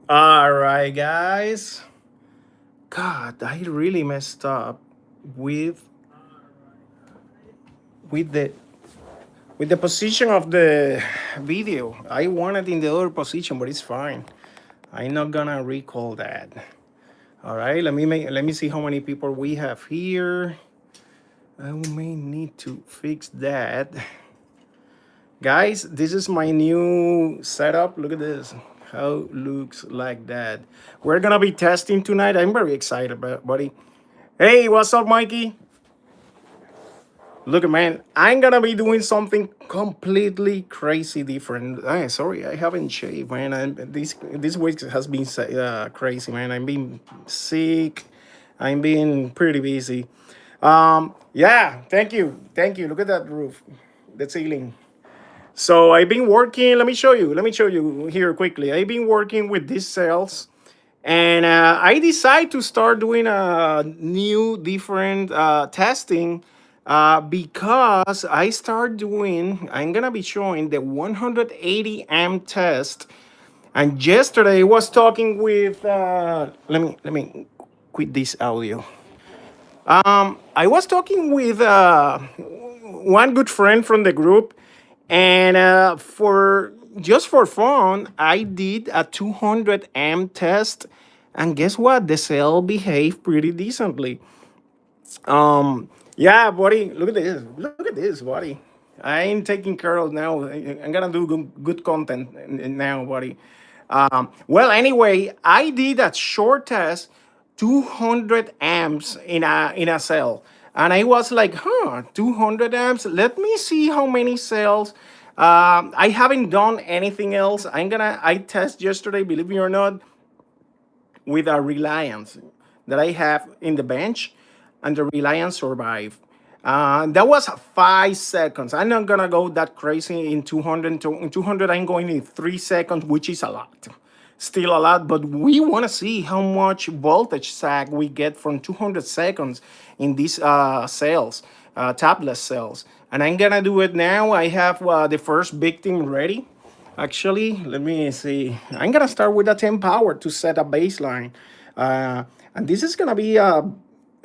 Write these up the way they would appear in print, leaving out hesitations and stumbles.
All right, guys. God, I really messed up with with the with the position of the video. I wanted in the other position, but it's fine. I'm not gonna recall that. All right, let me see how many people we have here. I may need to fix that. Guys, this is my new setup. Look at this. How it looks like that. We're gonna be testing tonight. I'm very excited, buddy. Hey, what's up, Mikey? Look, man, I'm gonna be doing something completely crazy different. Sorry, I haven't shaved, man. This week has been crazy, man. I'm being sick. I'm being pretty busy. Yeah, thank you. Look at that roof, the ceiling. So I've been working. Let me show you. Let me show you here quickly. I've been working with these cells, and I decided to start doing a new, different testing because I start doing. I'm gonna be showing the 180 amp test. And yesterday I was talking with. Let me quit this audio. I was talking with one good friend from the group, and for just for fun, I did a 200 amp test, and guess what? The cell behaved pretty decently. Yeah, buddy, look at this. Look at this, buddy. I ain't taking care of now. I'm gonna do good content now, buddy. Well, anyway, I did a short test, 200 amps in a cell, and I was like, 200 amps. Let me see how many cells. I haven't done anything else. I test yesterday, believe me or not, with a Reliance that I have in the bench, and the Reliance survived. That was 5 seconds. I'm not gonna go that crazy in 200. In 200, I'm going in 3 seconds, which is a lot. Still a lot, but we want to see how much voltage sag we get from 200 seconds in these cells, tabless cells. And I'm gonna do it now. I have the first victim ready. Actually, let me see. I'm gonna start with a 10 power to set a baseline. And this is gonna be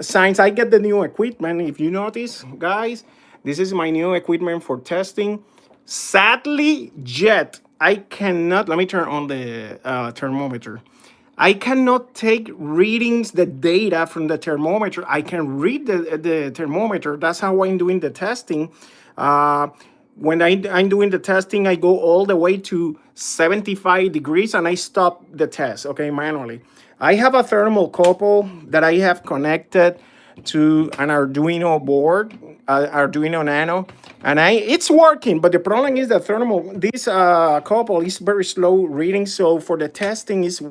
since I get the new equipment. If you notice, guys, this is my new equipment for testing. Sadly, yet I cannot. Let me turn on the thermometer. I cannot take readings, the data from the thermometer. I can read the thermometer. That's how I'm doing the testing. Uh, when I'm doing the testing, I go all the way to 75 degrees and I stop the test, okay, manually. I have a thermocouple that I have connected to an Arduino board, Arduino Nano, and it's working. But the problem is that this couple is very slow reading, so for the testing is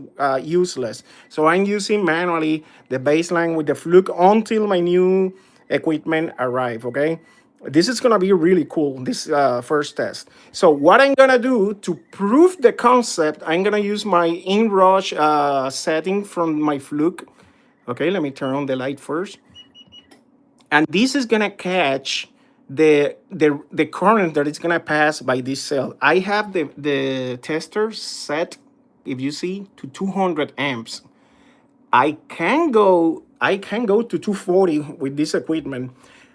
useless. So I'm using manually the baseline with the Fluke until my new equipment arrive. Okay. This is gonna be really cool, this first test. So what I'm gonna do to prove the concept, I'm gonna use my inrush setting from my Fluke. Okay, let me turn on the light first. And this is gonna catch the current that is gonna pass by this cell. I have the tester set, if you see, to 200 amps. I can go to 240 with this equipment.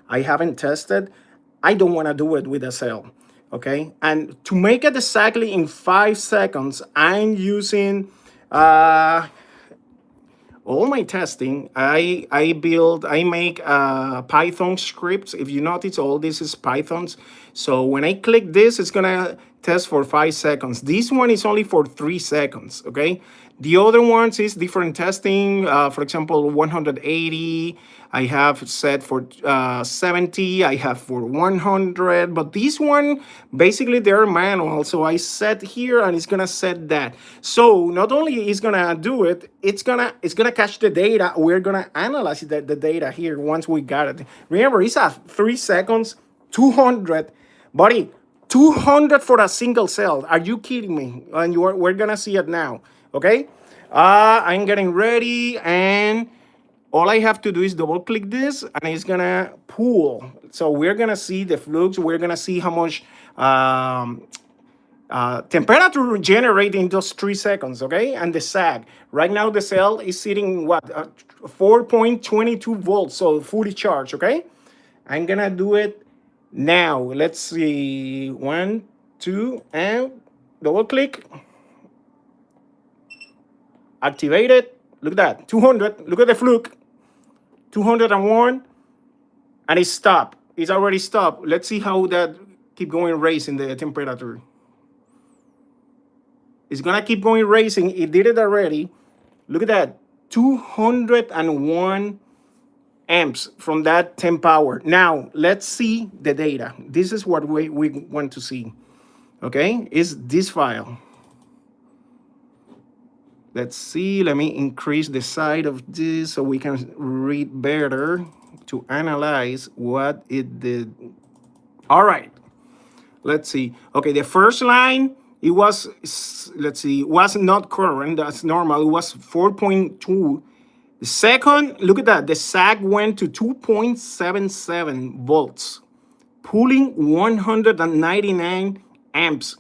I haven't tested. I don't want to do it with a cell. Okay. And to make it exactly in 5 seconds, I'm using all my testing. I make Python scripts. If you notice, all this is Pythons. So when I click this, it's gonna test for 5 seconds. This one is only for 3 seconds. Okay. The other ones is different testing. For example, 180. I have set for 70. I have for 100. But this one, basically, they're manual. So I set here, and it's gonna set that. So not only is gonna do it, it's gonna catch the data. We're gonna analyze the data here once we got it. Remember, it's at 3 seconds, 200, buddy. 200 for a single cell. Are you kidding me? And we're gonna see it now. Okay. I'm getting ready, and all I have to do is double click this and it's gonna pool. So we're gonna see the flux. We're gonna see how much temperature generate in those 3 seconds, okay? And the sag. Right now the cell is sitting what 4.22 volts, so fully charged, okay? I'm gonna do it now. Let's see, 1, 2, and double click, activate it. Look at that, 200. Look at the fluke, 201, and it stopped. It's already stopped. Let's see how that keep going raising the temperature. It's gonna keep going raising. It did it already. Look at that, 201 amps from that 10 power. Now let's see the data. This is what we want to see. Okay, is this file. Let's see, let me increase the size of this so we can read better to analyze what it did. All right, let's see. Okay, the first line, it was, let's see, it was not current, that's normal, it was 4.2. The second, look at that, the sag went to 2.77 volts, pulling 199 amps.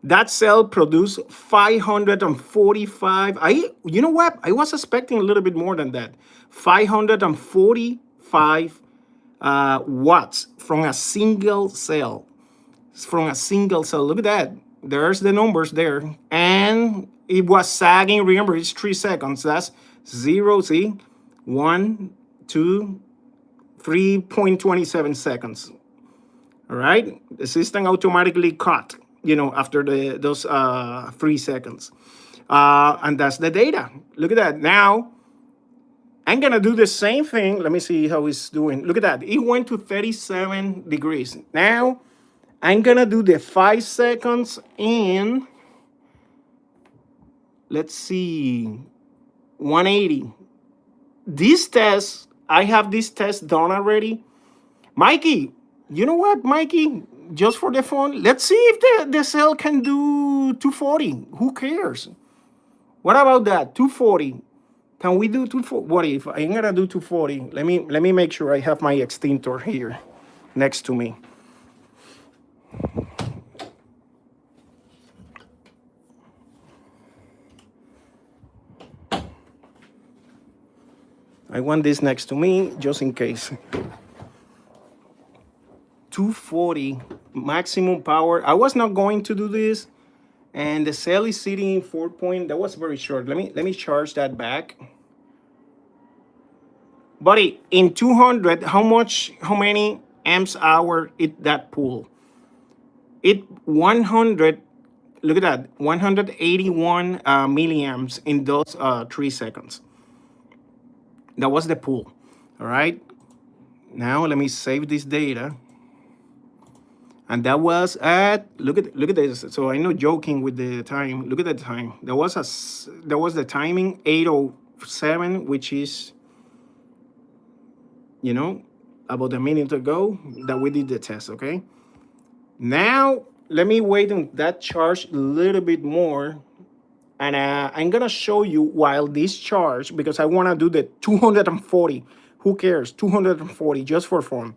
That cell produced 545. You know what? I was expecting a little bit more than that. 545 watts from a single cell. From a single cell. Look at that. There's the numbers there. And it was sagging. Remember, it's 3 seconds. That's 0, see? 1, 2, 3.27 seconds. All right? The system automatically cut, you know, after those 3 seconds. And that's the data. Look at that. Now, I'm going to do the same thing. Let me see how it's doing. Look at that. It went to 37 degrees. Now, I'm going to do the 5 seconds in, let's see, 180. This test, I have this test done already. Mikey, you know what, Mikey? Just for the fun, let's see if the cell can do 240. Who cares? What about that? 240. Can we do 240? What if I'm gonna do 240? Let me make sure I have my extinctor here next to me. I want this next to me just in case. 240 maximum power. I was not going to do this, and the cell is sitting in 4 point. That was very short. Let me charge that back. Buddy, in 200, how many amps hour it that pull? It 100. Look at that, 181 milliamps in those 3 seconds. That was the pull. All right. Now let me save this data. And that was at, look at this. So I'm not joking with the time. Look at the time. There was the timing 8:07, which is, you know, about a minute ago that we did the test. Okay. Now let me wait on that charge a little bit more, and I'm gonna show you while this charge, because I want to do the 240. Who cares? 240 just for fun,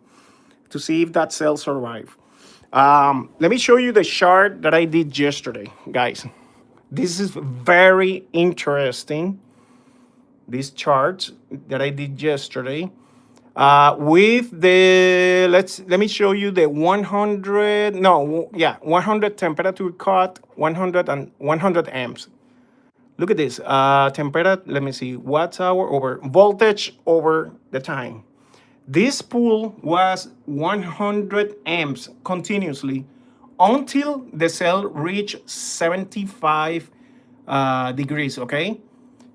to see if that cell survived. Let me show you the chart that I did yesterday, guys. This is very interesting. This chart that I did yesterday with the, let me show you the 100 temperature cut, 100 amps. Look at this temperature. Let me see, watts hour over voltage over the time. This pool was 100 amps continuously until the cell reached 75 degrees. Okay,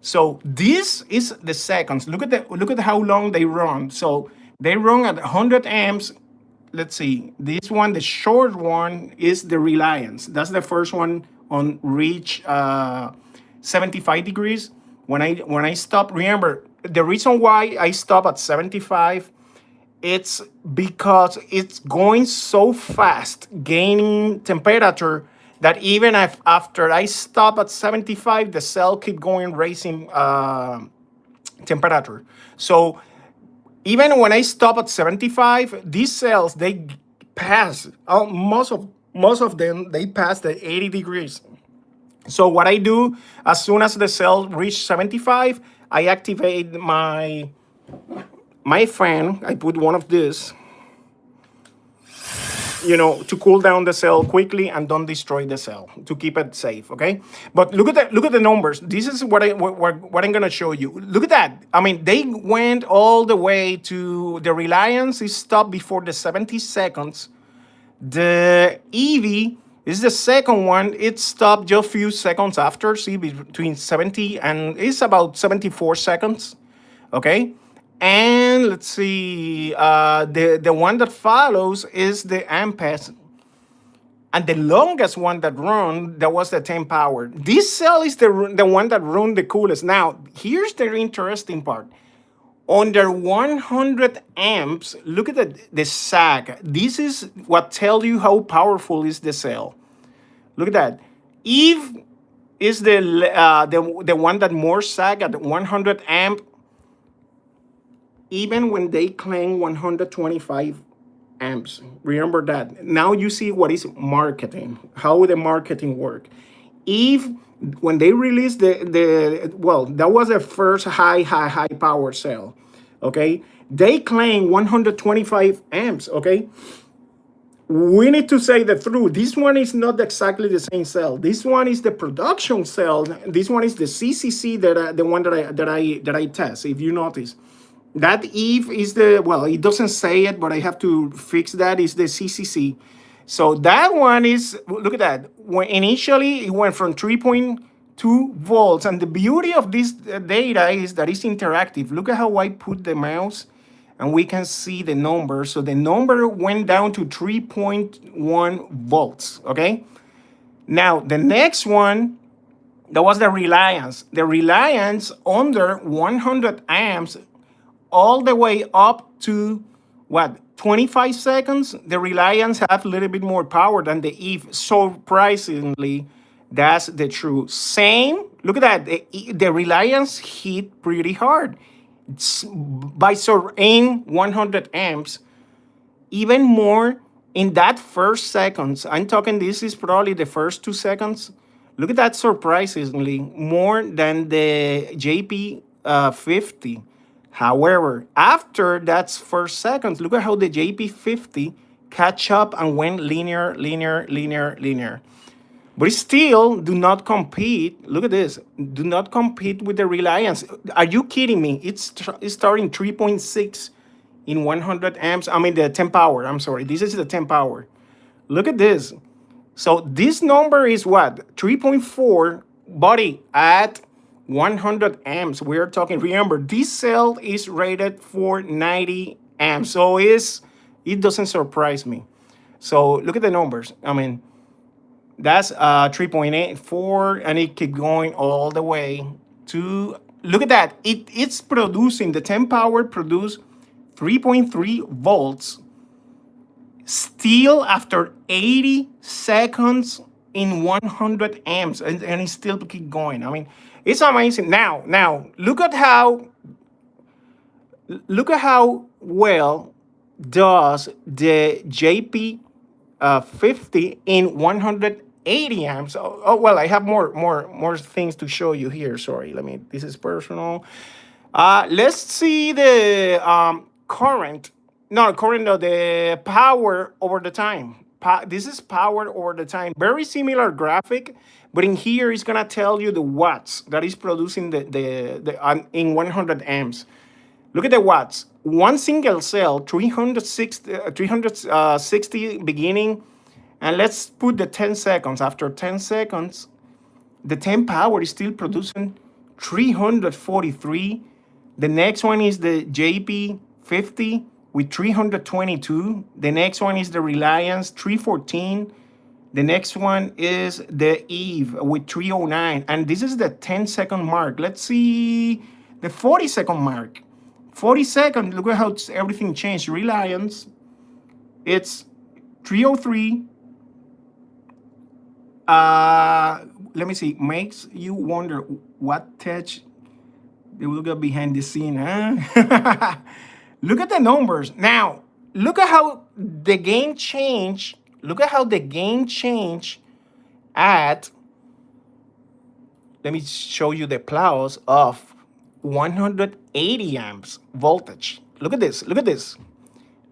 so this is the seconds. Look at how long they run. So they run at 100 amps. Let's see, this one, the short one, is the Reliance. That's the first one on reach 75 degrees. When I stop, remember the reason why I stop at 75. It's because it's going so fast, gaining temperature, that even if after I stop at 75, the cell keep going raising temperature. So even when I stop at 75, these cells, they pass most most of them, they pass the 80 degrees. So what I do, as soon as the cell reach 75, I activate my fan. I put one of this, to cool down the cell quickly and don't destroy the cell, to keep it safe. Okay, but look at the numbers. This is what I'm gonna show you. Look at that. I mean, they went all the way to the Reliance is stopped before the 70 seconds. The Eevee is the second one. It stopped just a few seconds after. See, between 70 and it's about 74 seconds. Okay. And let's see, the one that follows is the Ampes, and the longest one that run, that was the 10 power. This cell is the one that run the coolest. Now, here's the interesting part. Under 100 amps, look at the sag. This is what tells you how powerful is the cell. Look at that. Eve is the one that more sag at 100 amp, even when they claim 125 amps. Remember that. Now you see what is marketing, how the marketing work. Eve, when they released that was the first high power cell. Okay, they claim 125 amps. Okay, we need to say the truth. This one is not exactly the same cell. This one is the production cell. This one is the CCC the one that I test. If you notice, that Eve is it doesn't say it, but I have to fix that. Is the CCC. So that one is, look at that. When initially it went from 3.2 volts, and the beauty of this data is that it's interactive. Look at how I put the mouse, and we can see the number. So the number went down to 3.1 volts. Okay. Now the next one, that was the Reliance. The Reliance under 100 amps, all the way up to what, 25 seconds. The Reliance have a little bit more power than the Eve. Surprisingly, that's the truth. Same, look at that. The Reliance hit pretty hard. By in 100 amps, even more in that first seconds. I'm talking, this is probably the first 2 seconds. Look at that, surprisingly more than the JP 50. However, after that first seconds, look at how the JP50 catch up and went linear. But it still do not compete. Look at this. Do not compete with the Reliance. Are you kidding me? It's starting 3.6 in 100 amps. I mean, the 10 power. I'm sorry. This is the 10 power. Look at this. So this number is what? 3.4, buddy, at 100 amps. We are talking, remember, this cell is rated for 90 amps. So it doesn't surprise me. So look at the numbers. I mean, that's 3.84, and it keep going all the way to, look at that. It's producing, the 10 power produce 3.3 volts still after 80 seconds in 100 amps, and it still keep going. I mean, it's amazing. Now look at how well does the JP 50 in 180 amps. Oh well, I have more things to show you here. Sorry, this is personal. Let's see the current. No, current, no, the power over the time. This is power over the time. Very similar graphic, but in here it's gonna tell you the watts that is producing the in 100 amps. Look at the watts. One single cell, 360 beginning, and let's put the 10 seconds. After 10 seconds, the 10 power is still producing 343. The next one is the JP50 with 322. The next one is the Reliance 314. The next one is the Eve with 309. And this is the 10-second mark. Let's see the 40-second mark. 40 seconds, look at how everything changed. Reliance, it's 303. Let me see. Makes you wonder what tech they will get behind the scene, huh? Look at the numbers. Now, look at how the game changed Look at how the gain change at, let me show you the plus of 180 amps voltage. Look at this, look at this.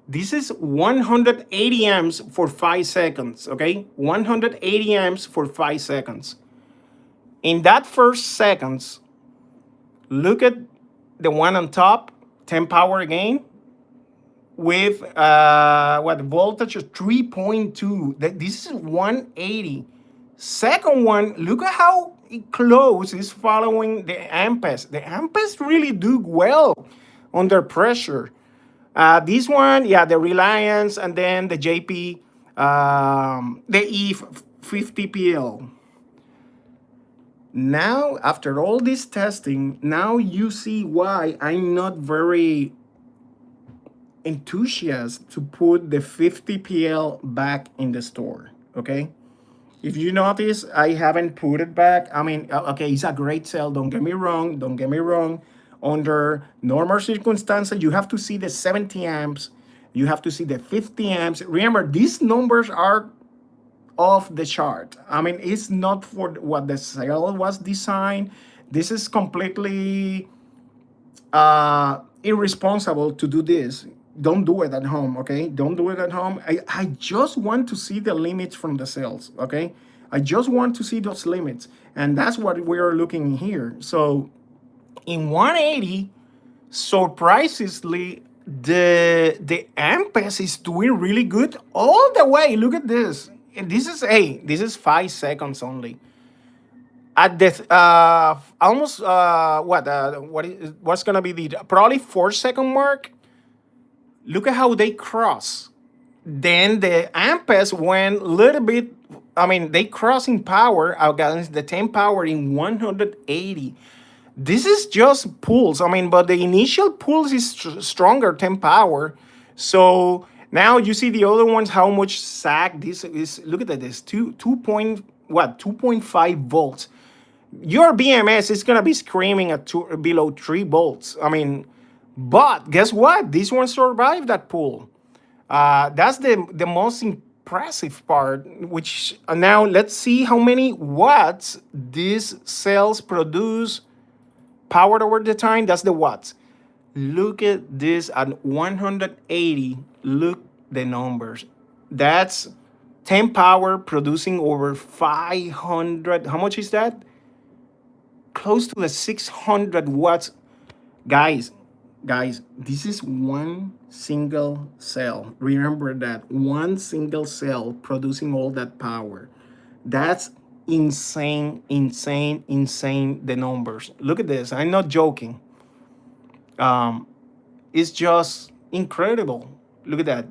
This is 180 amps for 5 seconds, okay? 180 amps for 5 seconds. In that first seconds, look at the one on top, 10 power again, with what voltage of 3.2. This is 180. Second one, look at how close is following the amps. The amps really do well under pressure. This one, yeah, the Reliance, and then the JP, the E50PL. Now, after all this testing, now you see why I'm not very enthusiastic to put the 50PL back in the store, okay? If you notice, I haven't put it back. I mean, okay, it's a great sale. Don't get me wrong. Don't get me wrong. Under normal circumstances, you have to see the 70 amps. You have to see the 50 amps. Remember, these numbers are off the chart. I mean, it's not for what the sale was designed. This is completely irresponsible to do this. Don't do it at home, okay? Don't do it at home. I just want to see the limits from the sales, okay? I just want to see those limits. And that's what we are looking here. So in 180, surprisingly, the amps is doing really good all the way. Look at this. And this is, hey, this is 5 seconds only. At the almost what's gonna be the probably 4 second mark. Look at how they cross. Then the amps went a little bit. I mean, they cross in power against the 10 power in 180. This is just pulse. I mean, but the initial pulse is stronger 10 power. So now you see the other ones, how much sag this is. Look at this, 2.5 volts. Your BMS is gonna be screaming at below 3 volts. I mean, but guess what? This one survived that pull. That's the most impressive part. Which now let's see how many watts these cells produce powered over the time. That's the watts. Look at this at 180. Look the numbers. That's 10 power producing over 500. How much is that? Close to the 600 watts. Guys, this is one single cell. Remember that, one single cell producing all that power. That's insane, the numbers. Look at this. I'm not joking. It's just incredible. Look at that.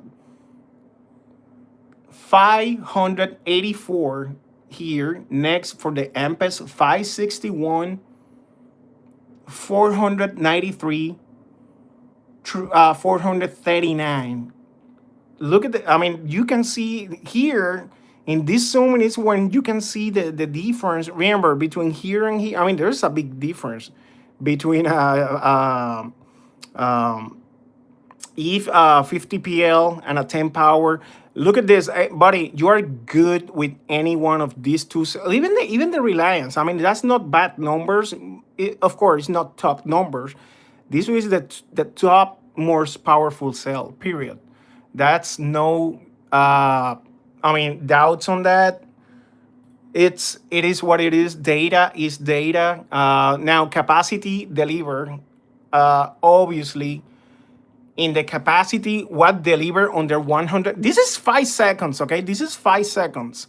584 here. Next for the amps, 561, 493, 439. Look at the, I mean, you can see here in this zoom is when you can see the difference. Remember, between here and here, I mean, there's a big difference between if 50PL and a 10 power. Look at this, buddy. You are good with any one of these two. Even the Reliance. I mean, that's not bad numbers. Of course, it's not top numbers. This is the top most powerful cell. Period. That's no. I mean, doubts on that. It is what it is. Data is data. Now capacity deliver. Obviously, in the capacity, what deliver under 100. This is 5 seconds, okay? This is 5 seconds.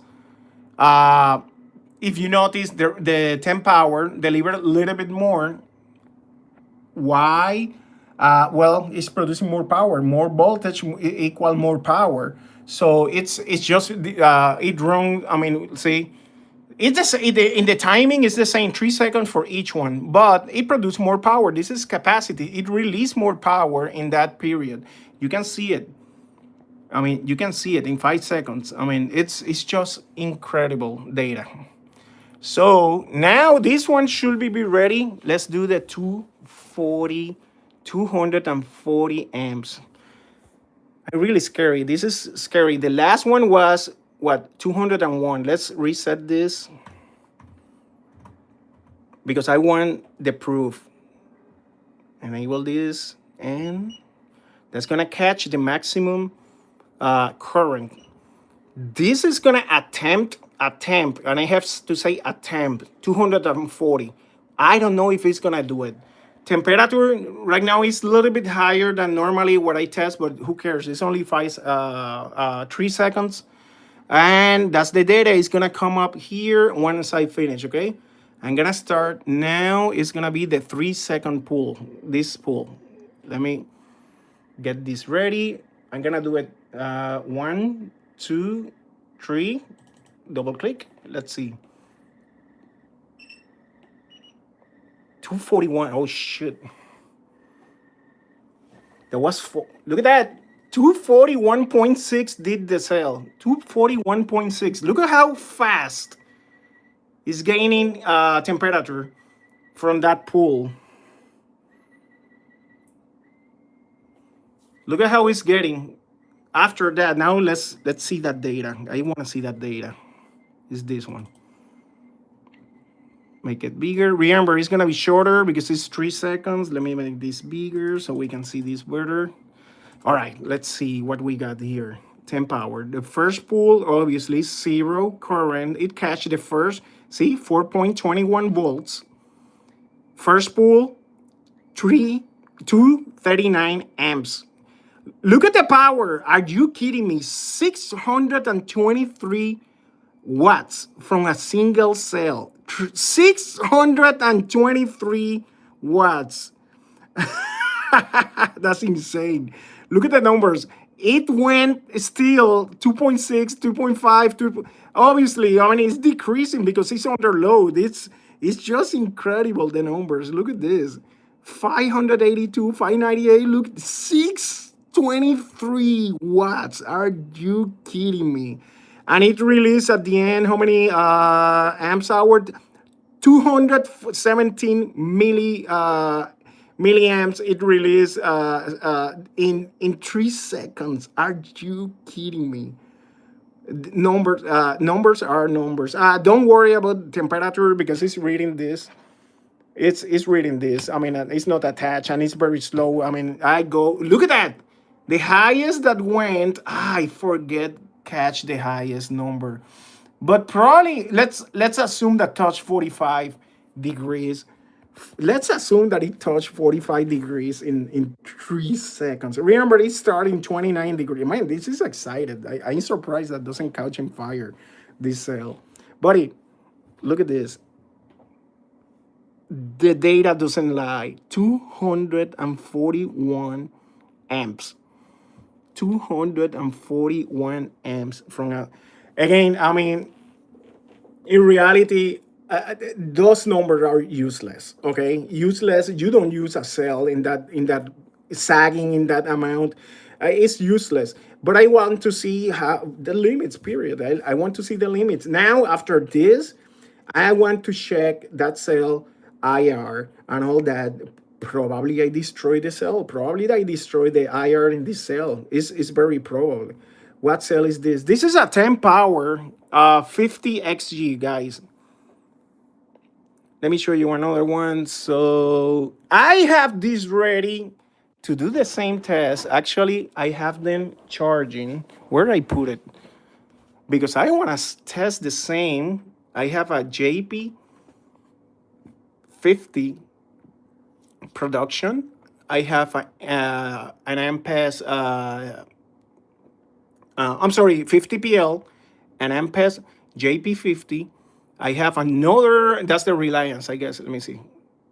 If you notice, the 10 power delivered a little bit more. Why? Well, it's producing more power. More voltage equal more power. So it's just it run. I mean, see, it's in the timing is the same, 3 seconds for each one, but it produced more power. This is capacity. It released more power in that period. You can see it. I mean, you can see it in 5 seconds. I mean, it's just incredible data. So now this one should be ready. Let's do the 240 amps. Really scary. This is scary. The last one was what, 201. Let's reset this because I want the proof. Enable this, and that's gonna catch the maximum current. This is gonna attempt, and I have to say attempt 240. I don't know if it's gonna do it. Temperature right now is a little bit higher than normally what I test, but who cares? It's only 3 seconds, and that's the data. It's gonna come up here once I finish. Okay, I'm gonna start now. It's gonna be the 3 second pull. This pull. Let me get this ready. I'm gonna do it 1, 2, 3. Double click. Let's see. 241. Oh shit. There was four. Look at that. 241.6 did the sale. 241.6. Look at how fast it's gaining temperature from that pool. Look at how it's getting. After that, now let's see that data. I want to see that data. Is this one. Make it bigger. Remember, it's gonna be shorter because it's 3 seconds. Let me make this bigger so we can see this better. All right, let's see what we got here. 10 power. The first pool, obviously, 0 current. It catch the first, see, 4.21 volts. First pool, 239 amps. Look at the power. Are you kidding me? 623 watts from a single cell. 623 watts. That's insane. Look at the numbers. It went still 2.6, 2.5, 2. Obviously, I mean, it's decreasing because it's under load. It's just incredible, the numbers. Look at this. 582, 598, look, 623 watts. Are you kidding me? And it released at the end, how many amps hour? 217 milliamps. It released in 3 seconds. Are you kidding me? Numbers are numbers. Don't worry about temperature because it's reading this. It's reading this. I mean, it's not attached and it's very slow. I mean, I go look at that. The highest that went, I forget catch the highest number, but probably let's assume that touched 45 degrees. Let's assume that it touched 45 degrees in 3 seconds. Remember, it's starting 29 degrees. Man, this is excited. I'm surprised that doesn't catch in fire, this cell. Buddy, look at this. The data doesn't lie. 241 amps. 241 amps from a. Again, I mean, in reality, those numbers are useless. Okay, useless. You don't use a cell in that sagging in that amount. It's useless. But I want to see how the limits. Period. I want to see the limits. Now after this, I want to check that cell IR and all that. Probably I destroyed the cell. Probably I destroyed the IR in this cell. It's very probable. What cell is this? This is a 10 power 50 XG, guys. Let me show you another one. So I have this ready to do the same test. Actually, I have them charging. Where did I put it? Because I want to test the same. I have a JP 50 production. I have an Ampes, I'm sorry, 50 PL, an Ampes JP50. I have another, that's the Reliance, I guess. Let me see.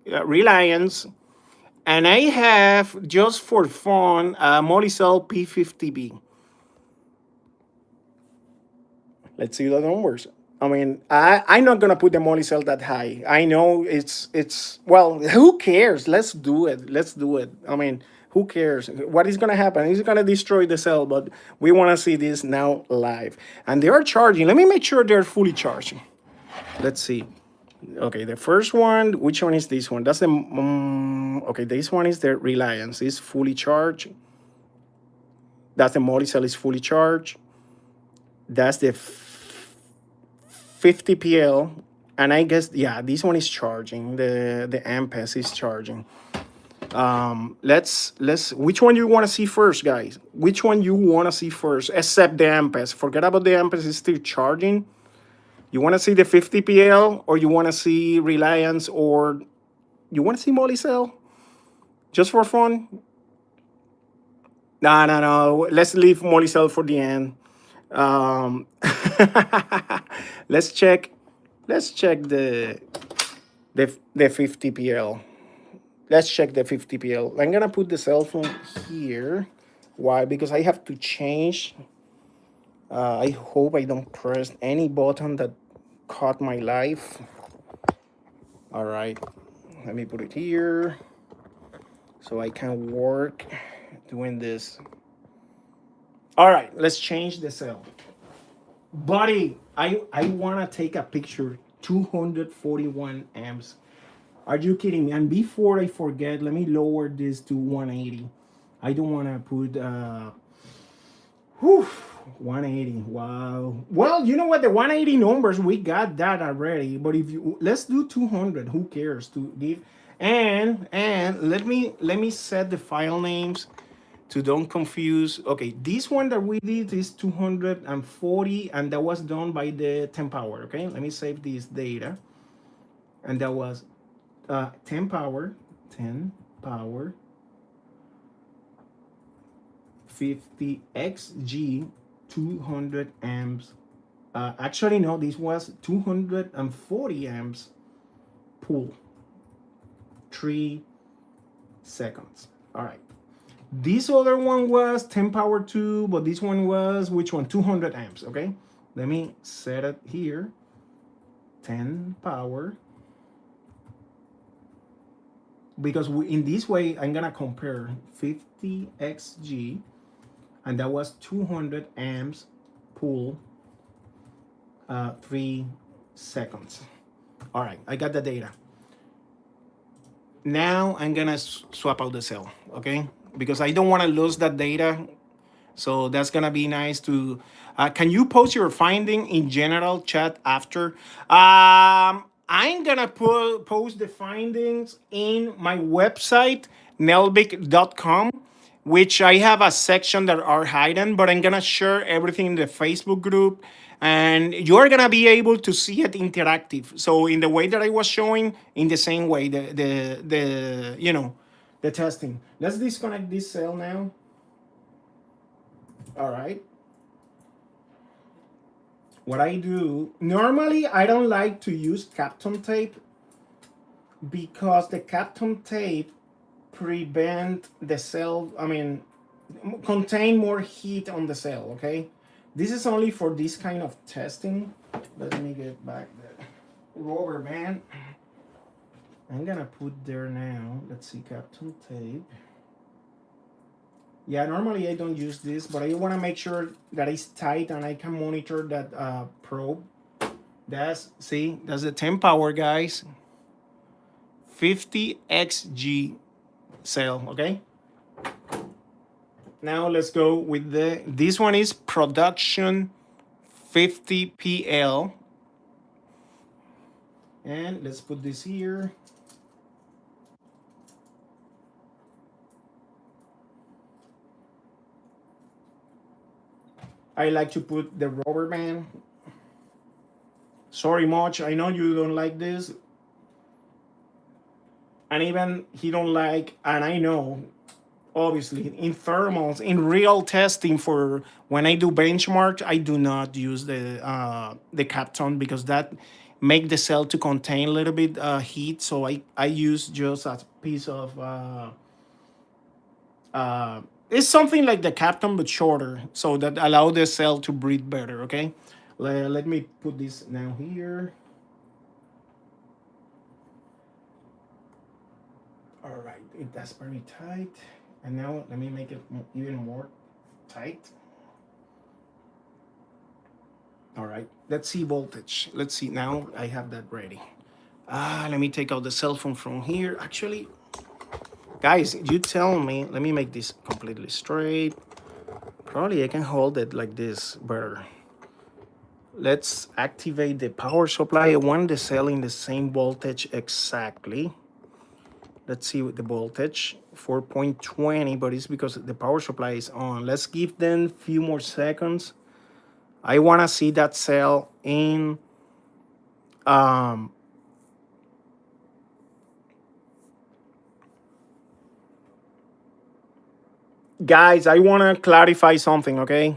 Reliance. And I have, just for fun, Molicel P50B. Let's see the numbers. I mean, I'm not gonna put the Molicel that high. I know it's well, who cares? Let's do it. Let's do it. I mean, who cares? What is gonna happen? It's gonna destroy the cell, but we wanna see this now live. And they are charging. Let me make sure they're fully charged. Let's see. Okay, the first one, which one is this one? That's the okay, this one is the Reliance. It's fully charged. That's the Molicel is fully charged. That's the 50 PL. And I guess, yeah, this one is charging. The Ampes is charging. Let's which one you want to see first, guys? Which one you want to see first? Except the Ampes. Forget about the Ampes, it's still charging. You want to see the 50 PL, or you want to see Reliance, or you want to see Molicel? Just for fun? No, no, no. Let's leave Molicel for the end. Um, let's check. Let's check the 50 PL. Let's check the 50 PL. I'm gonna put the cell phone here. Why? Because I have to change. I hope I don't press any button that caught my life. All right, let me put it here so I can work doing this. All right, let's change the cell. Buddy, I wanna take a picture. 241 amps. Are you kidding me? And before I forget, let me lower this to 180. I don't want to put 180. Wow. Well, you know what? The 180 numbers, we got that already. But if you let's do 200, who cares to give? And let me set the file names to don't confuse. Okay, this one that we did is 240, and that was done by the 10 power. Okay, let me save this data. And that was 10 power 50 xg 200 amps. Actually no, this was 240 amps pull, 3 seconds. All right, this other one was 10 power 2, but this one was which one? 200 amps. Okay, let me set it here. 10 power, because in this way I'm gonna compare 50 xg, and that was 200 amps pull, 3 seconds. All right, I got the data. Now I'm gonna swap out the cell, okay, because I don't want to lose that data. So that's gonna be nice to. Can you post your finding in general chat after? I'm gonna post the findings in my website nelbic.com, which I have a section that are hidden, but I'm gonna share everything in the Facebook group, and you're gonna be able to see it interactive. So in the way that I was showing, in the same way, the the testing. Let's disconnect this cell now. All right. What I do, normally I don't like to use Kapton tape because the Kapton tape prevent the cell, contain more heat on the cell, okay? This is only for this kind of testing. Let me get back the rubber band. I'm gonna put there now. Let's see, Kapton tape. Yeah, normally I don't use this, but I want to make sure that it's tight and I can monitor that probe. That's the 10 power, guys. 50 xg cell, okay? Now let's go with this one is production 50 PL. And let's put this here. I like to put the rubber band. Sorry, Much, I know you don't like this. And even he don't like, and I know, obviously, in thermals, in real testing for when I do benchmark, I do not use the Kapton because that make the cell to contain a little bit heat. So I use just a piece of it's something like the Kapton but shorter, so that allow the cell to breathe better. Okay, let me put this now here. All right, that's very tight. And now let me make it even more tight. All right, let's see voltage. Let's see, now I have that ready. Let me take out the cell phone from here. Actually, guys, you tell me, let me make this completely straight. Probably I can hold it like this better. Let's activate the power supply. I want the cell in the same voltage exactly. Let's see what the voltage, 4.20, but it's because the power supply is on. Let's give them a few more seconds. I want to see that cell in guys, I want to clarify something, okay?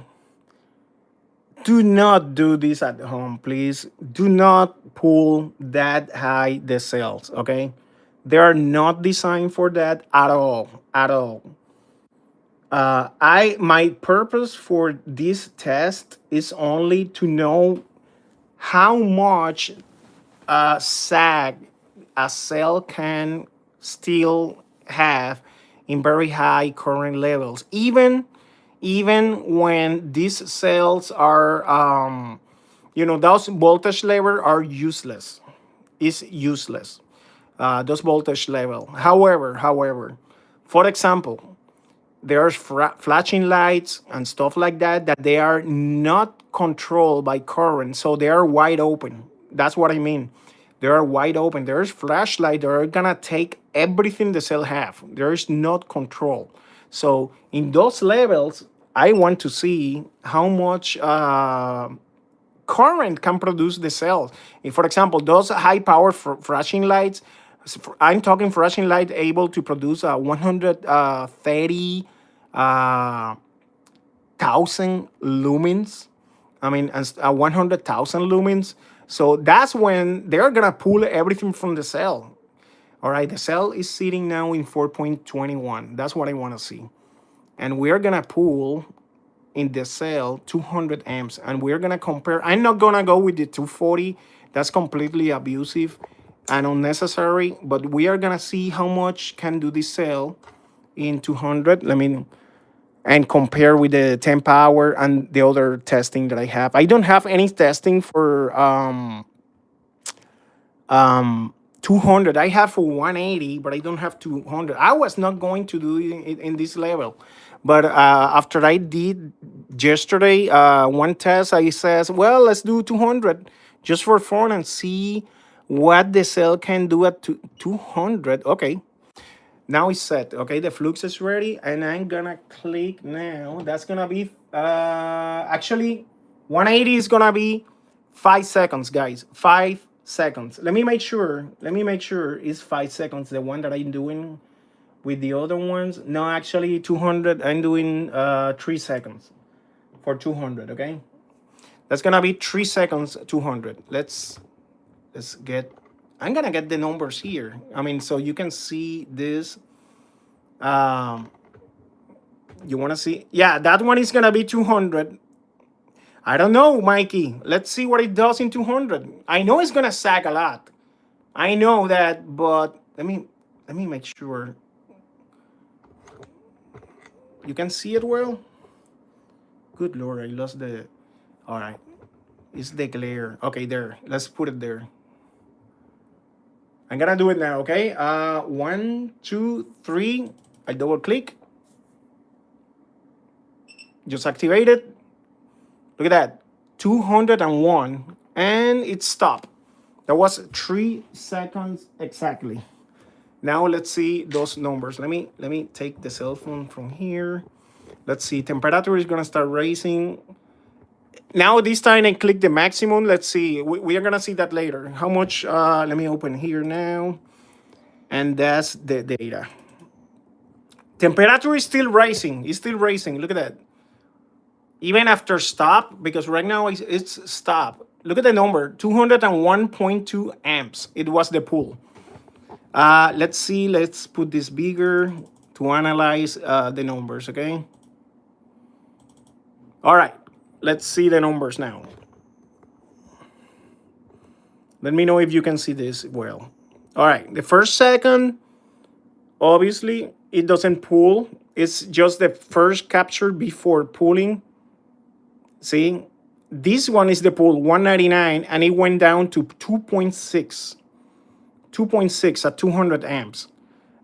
Do not do this at home, please. Do not pull that high the cells, okay? They are not designed for that at all, at all. I my purpose for this test is only to know how much sag a cell can still have in very high current levels, even when these cells are those voltage levels are useless. Is useless. Those voltage level. However, for example, there's flashing lights and stuff like that they are not controlled by current, so they are wide open. That's what I mean. They are wide open. There's flashlight that are gonna take everything the cell have. There is not control. So in those levels, I want to see how much current can produce the cells. If, for example, those high power flashing lights, I'm talking flashing light able to produce 130 thousand lumens. I mean, 100,000 lumens. So that's when they're gonna pull everything from the cell. All right, the cell is sitting now in 4.21. That's what I want to see, and we're gonna pull in the cell 200 amps, and we're gonna compare. I'm not gonna go with the 240. That's completely abusive and unnecessary, but we are gonna see how much can do this cell in 200. Let me and compare with the 10 power and the other testing that I have. I don't have any testing for 200. I have for 180, but I don't have 200. I was not going to do it in this level, but after I did yesterday one test, I says, well, let's do 200 just for fun and see what the cell can do at 200. Okay, now it's set. Okay, the flux is ready, and I'm gonna click now. That's gonna be actually 180 is gonna be 5 seconds, guys. 5 seconds. Let me make sure. It's 5 seconds. The one that I'm doing with the other ones. No, actually 200. I'm doing 3 seconds for 200. Okay, that's gonna be 3 seconds. 200. Let's get. I'm gonna get the numbers here. I mean, so you can see this. You want to see? Yeah, that one is gonna be 200. I don't know, Mikey. Let's see what it does in 200. I know it's gonna sag a lot. I know that, but let me make sure. You can see it well. Good Lord, I lost the. All right, it's the glare. Okay, there. Let's put it there. I'm gonna do it now. Okay. 1, 2, 3. I double click. Just activate it. Look at that. 201, and it stopped. That was 3 seconds exactly. Now let's see those numbers. Let me take the cell phone from here. Let's see. Temperature is gonna start raising. Now this time I click the maximum. Let's see. We are gonna see that later. How much? Let me open here now, and that's the data. Temperature is still rising. It's still rising. Look at that. Even after stop, because right now it's stop. Look at the number, 201.2 amps. It was the pull. Let's see. Let's put this bigger to analyze the numbers. Okay. All right. Let's see the numbers now. Let me know if you can see this well. All right. The first second, obviously, it doesn't pull. It's just the first capture before pulling. See, this one is the pull, 199, and it went down to 2.6. 2.6 at 200 amps.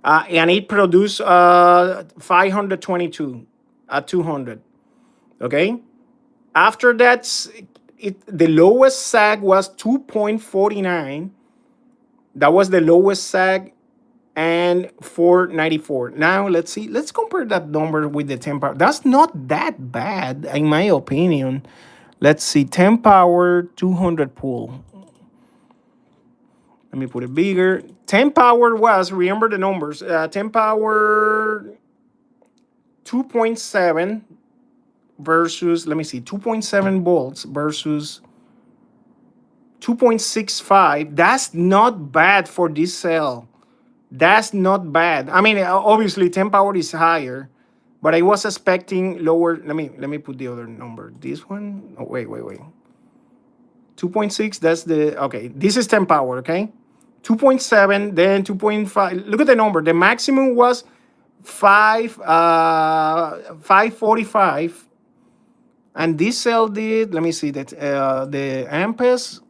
And it produced 522 at 200. Okay. After that, the lowest sag was 2.49. That was the lowest sag, and 494. Now let's see. Let's compare that number with the 10 power. That's not that bad, in my opinion. Let's see. 10 power 200 pull. Let me put it bigger. 10 power was, remember the numbers. 10 power 2.7 versus, let me see, 2.7 volts versus 2.65. That's not bad for this cell. That's not bad. I mean, obviously 10 power is higher, but I was expecting lower. Let me put the other number. This one. Oh, wait. 2.6. That's the okay. This is 10 power. Okay. 2.7, then 2.5. Look at the number. The maximum was 545, and this cell did. Let me see that the amperes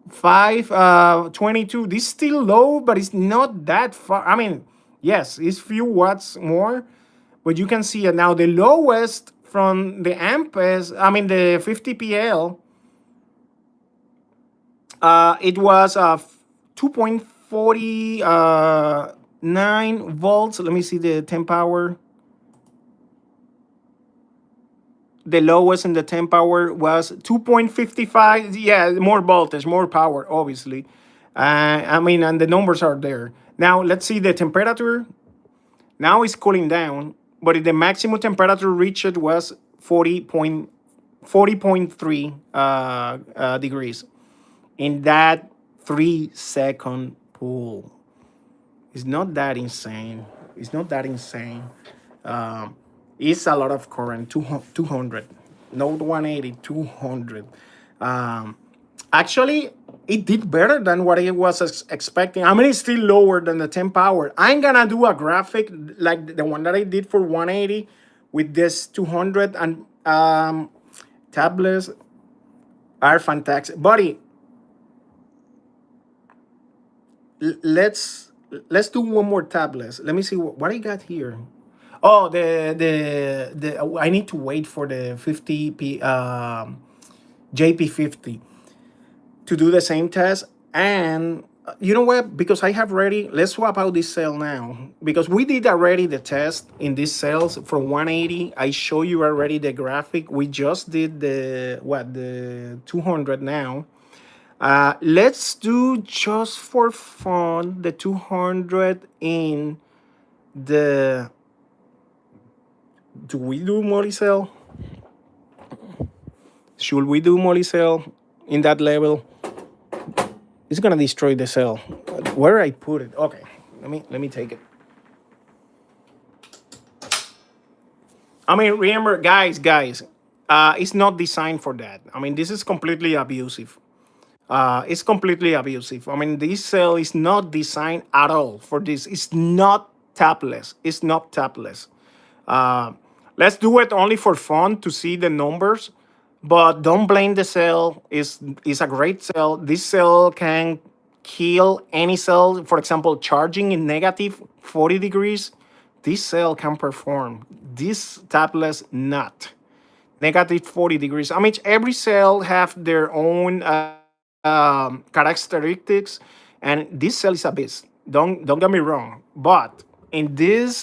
522. This is still low, but it's not that far. I mean, yes, it's few watts more, but you can see it now. The lowest from the amperes, I mean the 50 PL, it was 2.49 volts. Let me see the 10 power. The lowest in the 10 power was 2.55. Yeah, more voltage, more power, obviously. I mean, and the numbers are there. Now, let's see the temperature. Now it's cooling down, but the maximum temperature reached was 40.3 degrees in that 3-second pool. It's not that insane. It's not that insane. Um, it's a lot of current, 200. Not 180, 200. Um, Actually, it did better than what I was expecting. I mean, it's still lower than the 10 power. I'm gonna do a graphic like the one that I did for 180 with this 200, and tablets are fantastic. Buddy, let's do one more tablet. Let me see what I got here. Oh, the I need to wait for the 50p JP50 to do the same test. And you know what? Because I have ready, let's swap out this cell now. Because we did already the test in these cells from 180. I show you already the graphic. We just did the 200 now. Let's do just for fun the 200 in the. Do we do Molicel? Should we do Molicel in that level? It's gonna destroy the cell. Where I put it? Okay, let me take it. I mean, remember, guys, it's not designed for that. I mean, this is completely abusive. It's completely abusive. I mean, this cell is not designed at all for this. It's not tapless. It's not tapless. Uh, let's do it only for fun to see the numbers, but don't blame the cell. Is a great cell. This cell can kill any cell. For example, charging in negative 40 degrees, this cell can perform. This tablets not negative 40 degrees. I mean, every cell have their own characteristics, and this cell is a beast. Don't get me wrong, but in this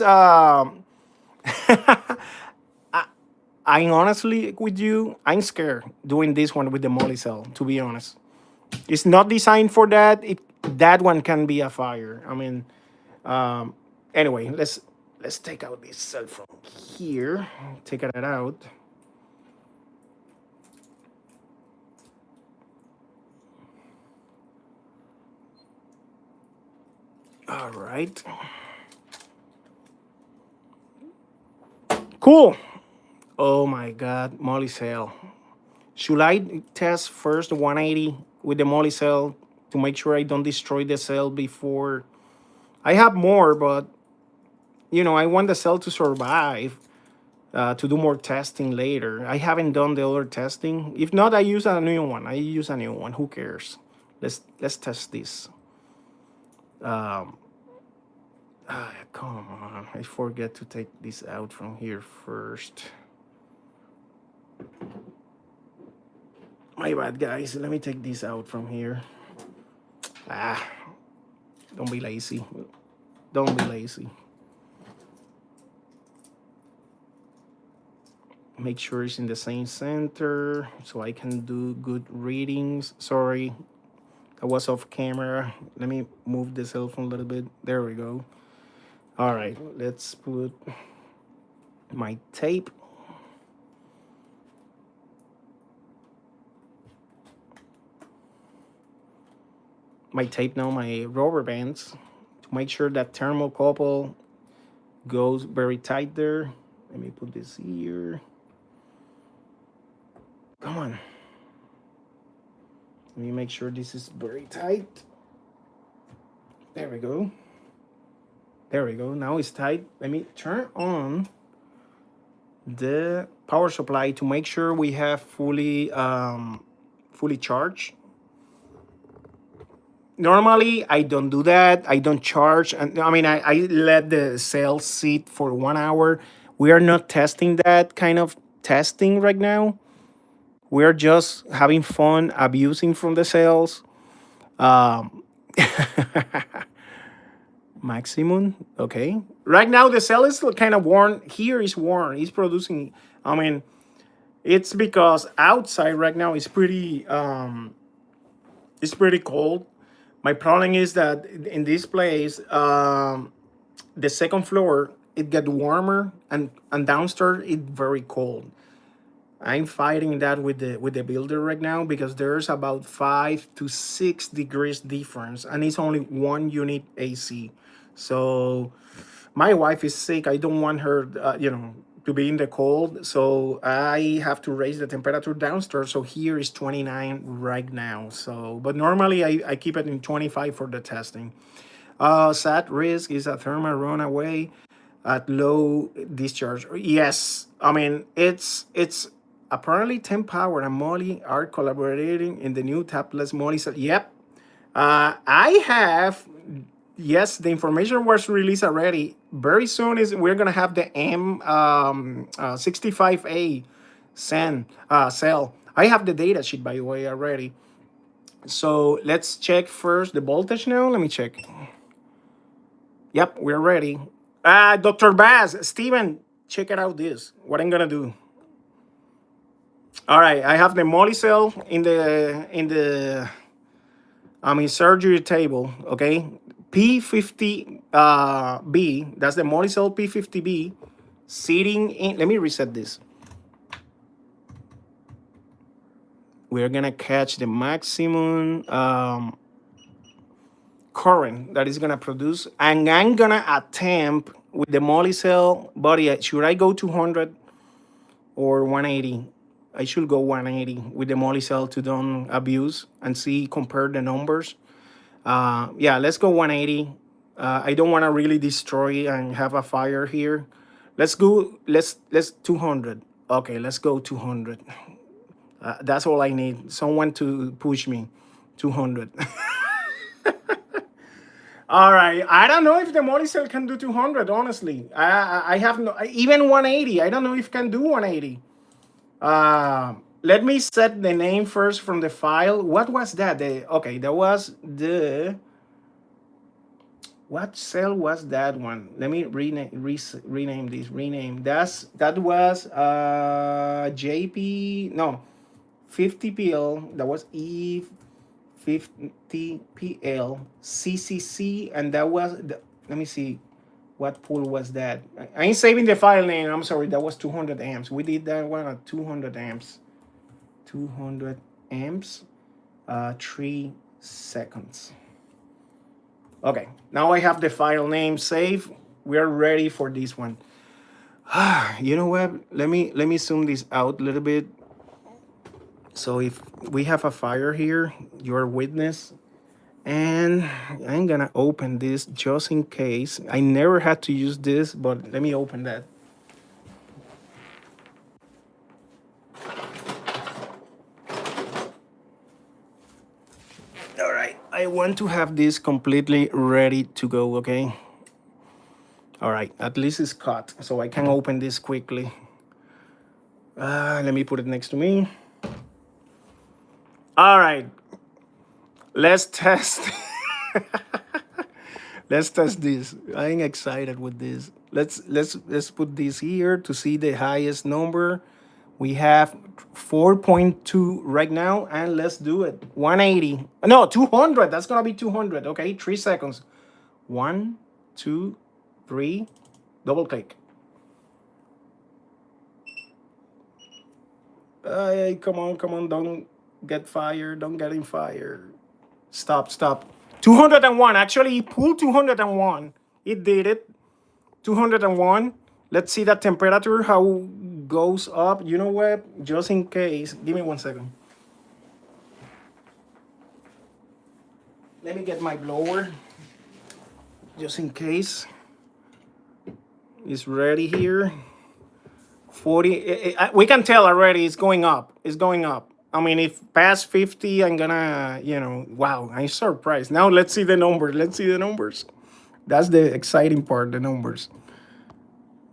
I'm honestly with you. I'm scared doing this one with the Molicel. To be honest, it's not designed for that. That one can be a fire. I mean, anyway, let's take out this cell from here. Take it out. All right. Cool. Oh my God, Molicel. Should I test first 180 with the Molicel to make sure I don't destroy the cell before? I have more, but I want the cell to survive. To do more testing later. I haven't done the other testing. If not, I use a new one. I use a new one. Who cares? Let's test this. Come on. I forget to take this out from here first. My bad, guys. Let me take this out from here. Ah, don't be lazy. Don't be lazy. Make sure it's in the same center so I can do good readings. Sorry, I was off camera. Let me move the cell phone a little bit. There we go. All right, let's put my tape. My rubber bands to make sure that thermocouple goes very tight there. Let me put this here. Come on. Let me make sure this is very tight. There we go. There we go. Now it's tight. Let me turn on the power supply to make sure we have fully charged. Normally, I don't do that. I don't charge. And I mean, I let the cell sit for 1 hour. We are not testing that kind of testing right now. We're just having fun abusing from the cells. Um, maximum, okay. Right now, the cell is kind of warm. Here is warm. It's producing. I mean, it's because outside right now it's pretty cold. My problem is that in this place, the second floor it get warmer and downstairs it very cold. I'm fighting that with the builder right now because there's about 5 to 6 degrees difference and it's only one unit AC. So my wife is sick. I don't want her, to be in the cold. So I have to raise the temperature downstairs. So here is 29 right now. So, but normally I keep it in 25 for the testing. SAT risk is a thermal runaway at low discharge. Yes, I mean it's apparently 10 Power and Molly are collaborating in the new tabless Molicel. Yep, I have. Yes, the information was released already. Very soon is we're gonna have the M 65A cell. I have the data sheet by the way already. So let's check first the voltage now. Let me check. Yep, we're ready. Dr. Baz, Steven, check it out this. What I'm gonna do. All right, I have the Molicel in surgery table, okay? P50 B, that's the Molicel P50B sitting in. Let me reset this. We're gonna catch the maximum current that is gonna produce, and I'm gonna attempt with the Molicel body. Should I go 200 or 180? I should go 180 with the Molicel to don't abuse and see compare the numbers. Yeah, let's go 180. I don't want to really destroy and have a fire here. Let's go. Let's 200. Okay, let's go 200. That's all I need. Someone to push me. 200. All right. I don't know if the Molicel can do 200. Honestly, I have no even 180. I don't know if can do 180. Let me set the name first from the file. What was that? Okay, that was the. What cell was that one? Let me rename this. That was JP. No, 50PL. That was E50PL CCC, and that was let me see. What pool was that? I ain't saving the file name. I'm sorry. That was 200 amps. We did that one at 200 amps. 200 amps. 3 seconds. Okay. Now I have the file name saved. We're ready for this one. You know what? Let me zoom this out a little bit. So if we have a fire here, you're a witness. And I'm gonna open this just in case. I never had to use this, but let me open that. All right, I want to have this completely ready to go, okay? All right, at least it's cut, so I can open this quickly. Let me put it next to me. All right, let's test. Let's test this. I'm excited with this. Let's put this here to see the highest number. We have 4.2 right now, and let's do it. 180. No, 200. That's gonna be 200. Okay, 3 seconds. One, two, three. Double click. Hey, come on, come on. Don't get fired. Don't get in fire. Stop, stop. 201. Actually, he pulled 201. It did it. 201. Let's see that temperature, how goes up. You know what? Just in case. Give me 1 second. Let me get my blower. Just in case. It's ready here. 40. We can tell already it's going up. It's going up. I mean, if past 50, I'm gonna, wow, I'm surprised. Now let's see the numbers. Let's see the numbers. That's the exciting part, the numbers.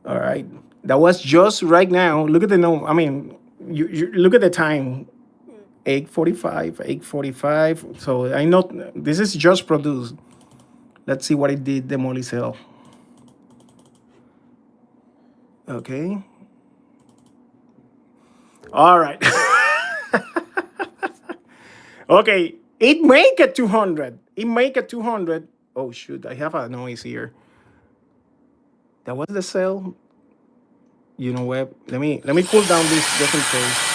All right. That was just right now. Look at the number. I mean, you look at the time. 8:45, 8:45. So I know this is just produced. Let's see what it did, the Molicel. Okay. All right. Okay. It make it 200. It make it 200. Oh shoot, I have a noise here. That was the cell. You know what? Let me cool down this just in case.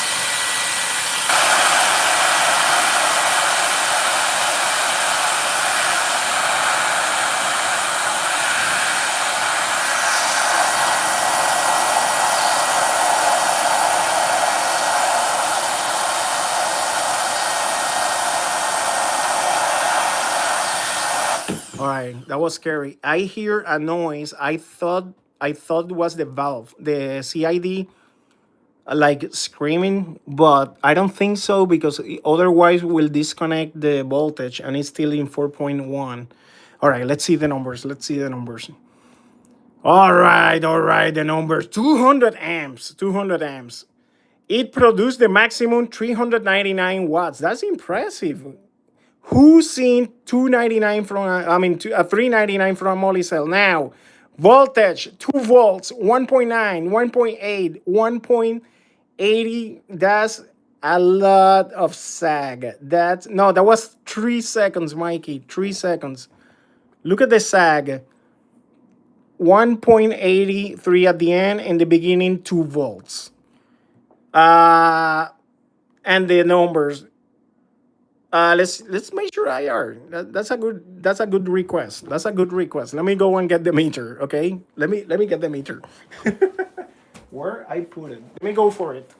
All right, that was scary. I hear a noise. I thought it was the valve, the CID, like screaming, but I don't think so because otherwise we'll disconnect the voltage and it's still in 4.1. All right, let's see the numbers. Let's see the numbers. All right, the numbers. 200 amps, 200 amps. It produced the maximum 399 watts. That's impressive. Who's seen 299 from, 399 from Molicel? Now, voltage, 2 volts, 1.9, 1.8, 1.80. That's a lot of sag. That was 3 seconds, Mikey. 3 seconds. Look at the sag. 1.83 at the end, in the beginning, 2 volts. And the numbers. Let's measure IR. That's a good request. That's a good request. Let me go and get the meter. Okay. Let me get the meter. Where I put it. Let me go for it.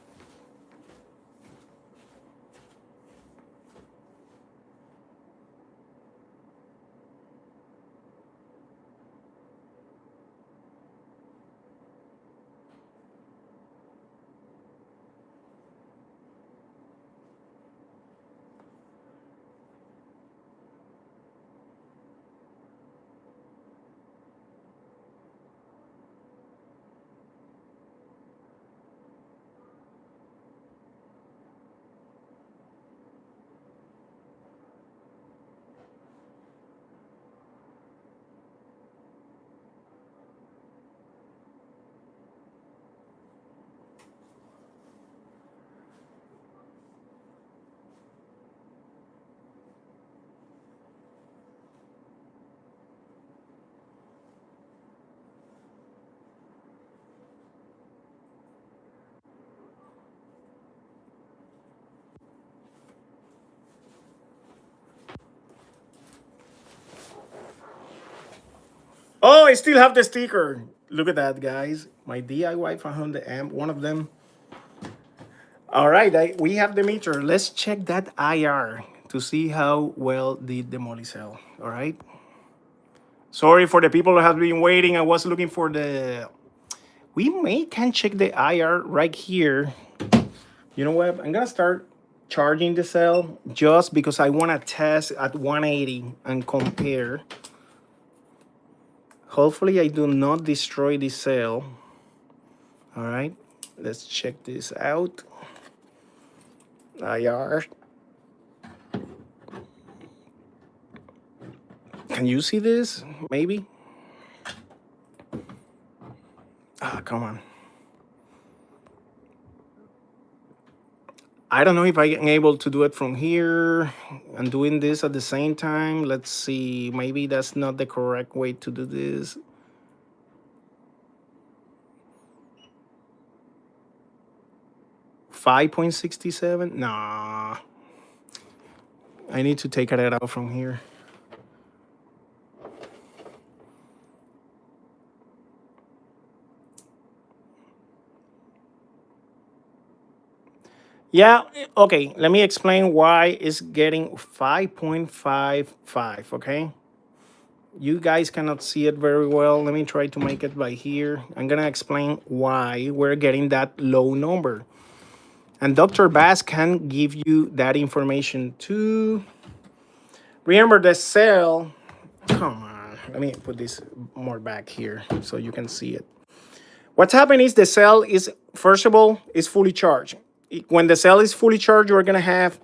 Oh, I still have the sticker. Look at that, guys. My DIY 500 amp, one of them. All right, we have the meter. Let's check that IR to see how well did the Molicel. All right. Sorry for the people who have been waiting. I was looking for the. We can check the IR right here. You know what? I'm gonna start charging the cell just because I want to test at 180 and compare. Hopefully I do not destroy the cell. All right, let's check this out. IR. Can you see this? Maybe. Ah, come on. I don't know if I am able to do it from here and doing this at the same time. Let's see. Maybe that's not the correct way to do this. $5.67? Nah. I need to take it out from here. Yeah, okay. Let me explain why it's getting 5.55, okay? You guys cannot see it very well. Let me try to make it by here. I'm going to explain why we're getting that low number. And Dr. Bass can give you that information too. Remember the cell. Come on. Let me put this more back here so you can see it. What's happening is the cell is, first of all, is fully charged. When the cell is fully charged, you're going to have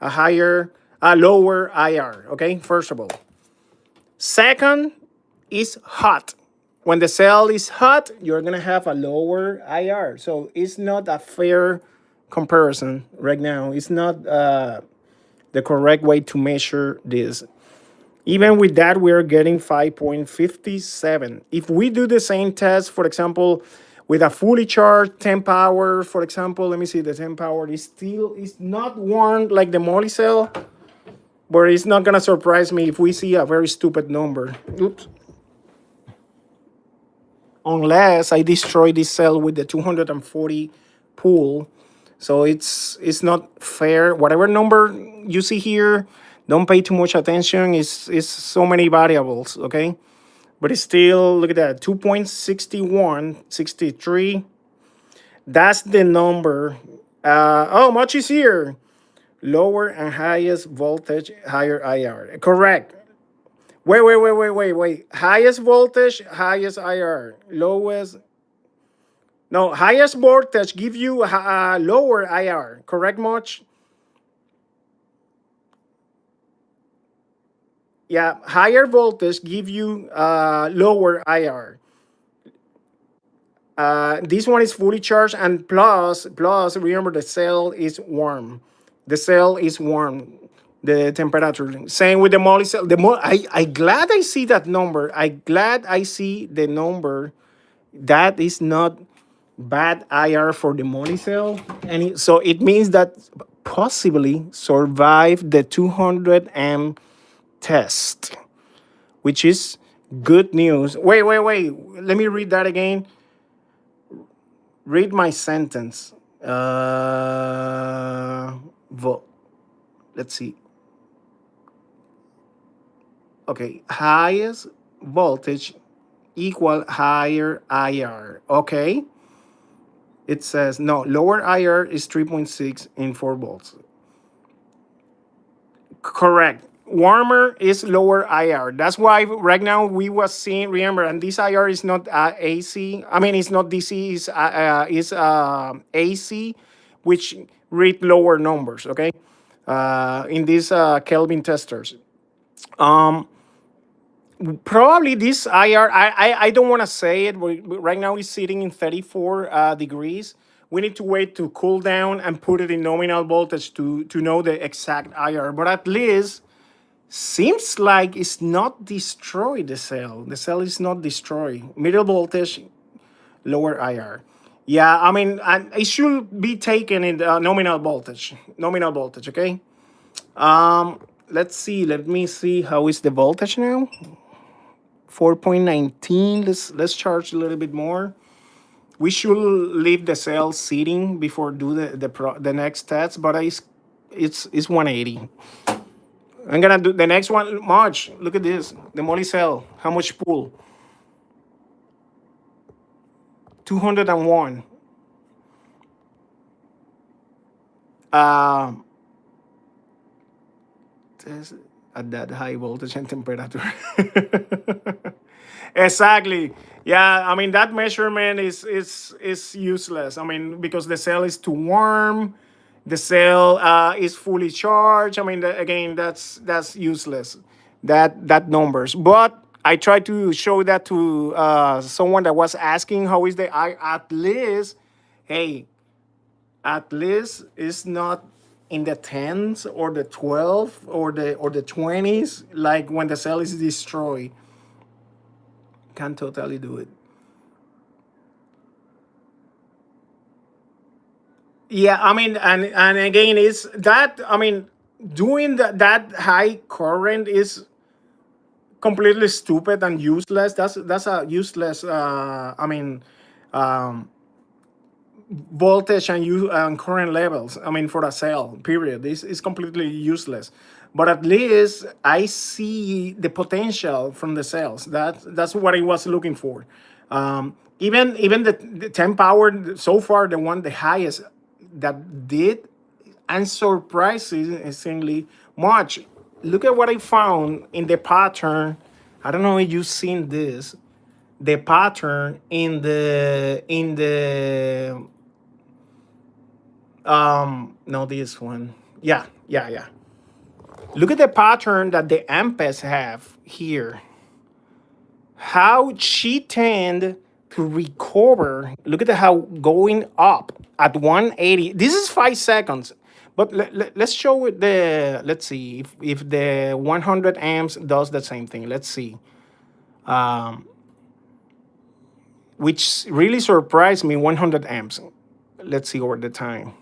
a lower IR, okay? First of all. Second is hot. When the cell is hot, you're going to have a lower IR. So it's not a fair comparison right now. It's not the correct way to measure this. Even with that, we're getting 5.57. If we do the same test, for example, with a fully charged 10 power, for example, let me see, the 10 power is not warm like the Molicel, but it's not gonna surprise me if we see a very stupid number. Oops. Unless I destroy this cell with the 240 pool. So it's not fair. Whatever number you see here, don't pay too much attention. It's so many variables, okay? But it's still, look at that, 2.6163. That's the number. Oh, much is here. Lower and highest voltage, higher IR. Correct. Wait. Highest voltage, highest IR. Lowest. No, highest voltage give you a lower IR. Correct, Much? Yeah, higher voltage give you lower IR. This one is fully charged, and plus remember the cell is warm. The cell is warm. The temperature. Same with the Molicel. I glad I see that number. I glad I see the number. That is not bad IR for the Molicel, and so it means that possibly survive the 200 M test, which is good news. Wait. Let me read that again. Read my sentence. Let's see. Okay, highest voltage equal higher IR. Okay. It says no, lower IR is 3.6 in 4 volts. Correct. Warmer is lower IR. That's why right now we was seeing, remember, and this IR is not AC. I mean, it's not DC, it's AC, which read lower numbers, okay? In these Kelvin testers. Probably this IR, I don't want to say it, but right now it's sitting in 34 degrees. We need to wait to cool down and put it in nominal voltage to know the exact IR. But at least seems like it's not destroyed, the cell. The cell is not destroyed. Middle voltage, lower IR. Yeah, I mean, and it should be taken in the nominal voltage. Nominal voltage, okay? Let's see. Let me see how is the voltage now. 4.19. Let's charge a little bit more. We should leave the cell sitting before do the next test, but it's 180. I'm gonna do the next one. March. Look at this. The Molicel. How much pull? 201. At that high voltage and temperature. Exactly. Yeah, I mean that measurement is useless. I mean because the cell is too warm, the cell is fully charged. I mean again that's useless. that numbers. But I tried to show that to someone that was asking how is the I at least, hey, at least it's not in the tens or the 12 or the 20s like when the cell is destroyed. Can totally do it. Yeah, I mean, and again, is that I mean, doing that high current is completely stupid and useless. That's a useless. I mean, um, voltage and and current levels. I mean, for a cell, period. This is completely useless. But at least I see the potential from the cells. That's what I was looking for. Even the 10 power so far, the one the highest that did and surprisingly much. Look at what I found in the pattern. I don't know if you've seen this. The pattern in the no, this one. Yeah, yeah, yeah. Look at the pattern that the Ampes have here. How she tend to recover. Look at how going up at 180. This is 5 seconds. But let's show it the, let's see if the 100 amps does the same thing. Let's see. Which really surprised me, 100 amps. Let's see over the time.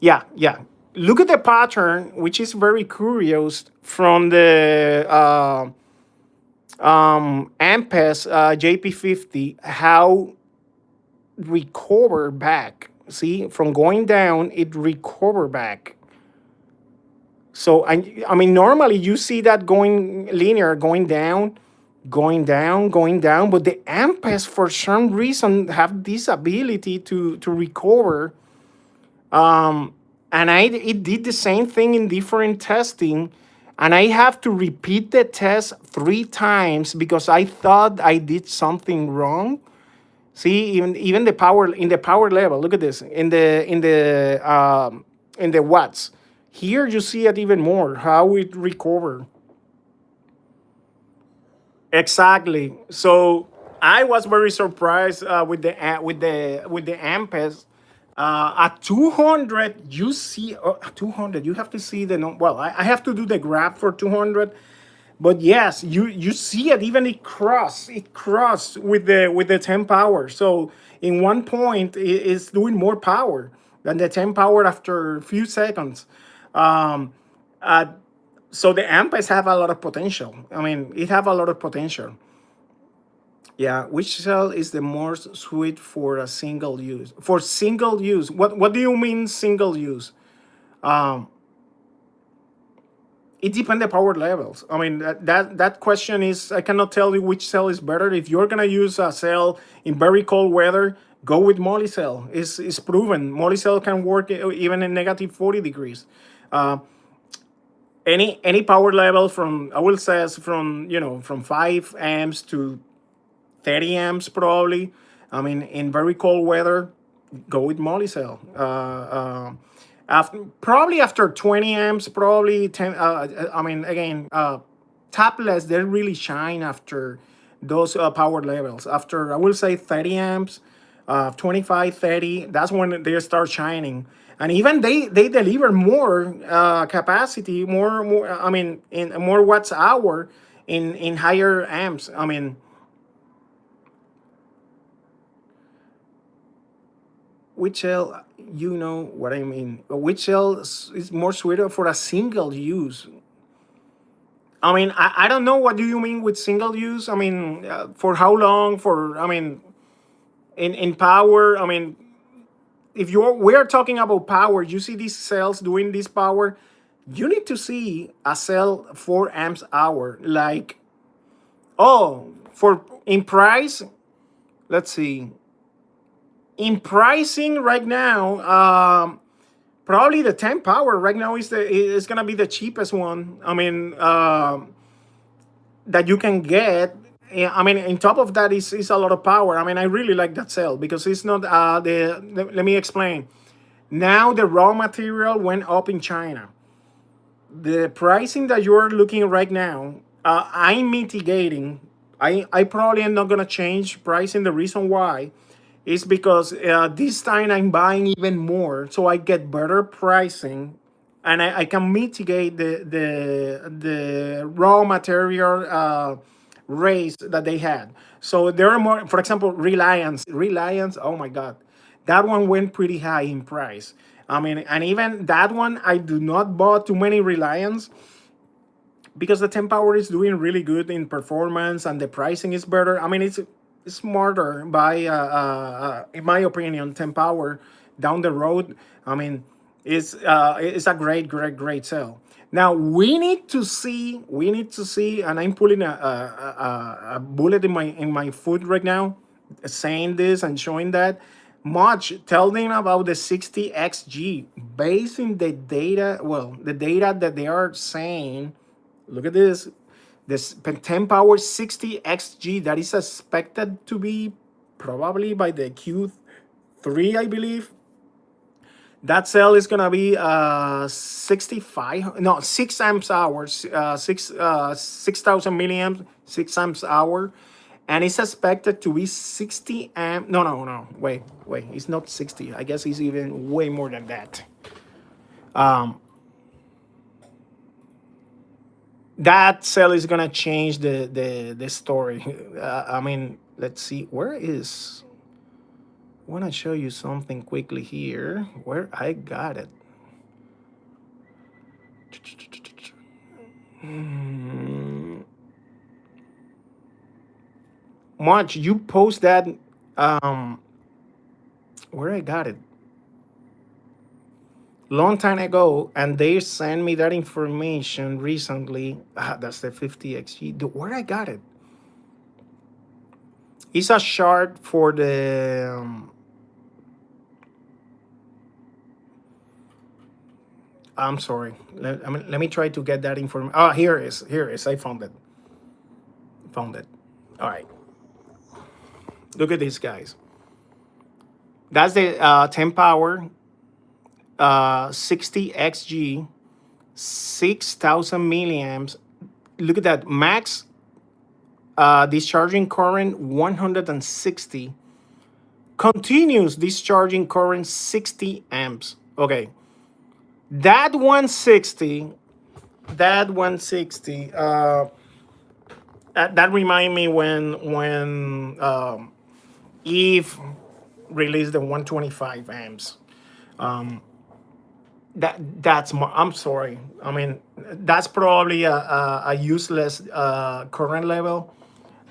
Yeah, yeah. Look at the pattern, which is very curious from the Ampes JP50, how recover back. See, from going down, it recover back. So I mean, normally you see that going linear, going down, going down, going down, but the Ampes for some reason have this ability to recover. And it did the same thing in different testing, and I have to repeat the test 3 times because I thought I did something wrong. See, even the power in the power level. Look at this in the watts. Here you see it even more how it recovered. Exactly. So I was very surprised with the Ampes. At 200, you see 200. You have to see the well. I have to do the graph for 200, but yes, you see it. Even it cross with the 10 power. So in one point, it's doing more power than the 10 power after a few seconds. Um, uh, so the Ampes have a lot of potential. I mean, it have a lot of potential. Yeah, which cell is the most suited for a single use? For single use, what do you mean single use? Um, it depends the power levels. I mean that question is I cannot tell you which cell is better. If you're gonna use a cell in very cold weather, go with Molicel. It's proven. Molicel can work even in negative 40 degrees. Uh, any power level from I will say from from 5 amps to 30 amps probably. I mean, in very cold weather, go with Molicel. After 20 amps, probably 10. I mean, again, tablets they really shine after those power levels. After I will say 30 amps, 25, 30. That's when they start shining. And even they deliver more capacity, more. I mean, in more watts hour in higher amps. I mean, which cell, you know what I mean, which cell is more suited for a single use. I mean, I don't know what do you mean with single use. I mean, for how long, for I mean, in power. I mean, if you're we're talking about power, you see these cells doing this power, you need to see a cell 4 amps hour, like, oh, for in price. Let's see, in pricing right now, probably the 10 power right now is gonna be the cheapest one. I mean, that you can get. Yeah, I mean, on top of that is a lot of power. I mean, I really like that cell because it's not let me explain. Now the raw material went up in China. the pricing that you're looking right now, I'm mitigating. I probably am not gonna change pricing. The reason why is because this time I'm buying even more, so I get better pricing, and I can mitigate the raw material raise that they had. So there are more. For example, Reliance. Oh my God, that one went pretty high in price. I mean, and even that one, I do not bought too many Reliance because the 10 power is doing really good in performance and the pricing is better. I mean, it's smarter by, in my opinion, 10 power down the road. I mean, it's a great sell. Now we need to see, and I'm pulling a bullet in my foot right now, saying this and showing that much. Tell them about the 60xg based in the data. Well, the data that they are saying. Look at this 10 power 60xg that is expected to be probably by the Q3, I believe. That cell is gonna be 65, no, 6 amps hours, 6,000 milliamps, 6 amps hour, and it's expected to be 60 amp. No, wait, it's not 60. I guess it's even way more than that. That cell is gonna change the story. I mean, let's see, where is. I want to show you something quickly here where I got it. March, you post that um where I got it long time ago, and they sent me that information recently. That's the 50xg. Where I got it? It's a chart for the. I'm sorry. Let me try to get that information. Oh, here it is. Here it is. I found it. Found it. All right. Look at these guys. That's the 10 power 60xg, 6,000 milliamps. Look at that. Max discharging current 160. Continuous discharging current 60 amps. Okay. That 160, that remind me when Eve released the 125 amps. I'm sorry. I mean, that's probably a useless current level,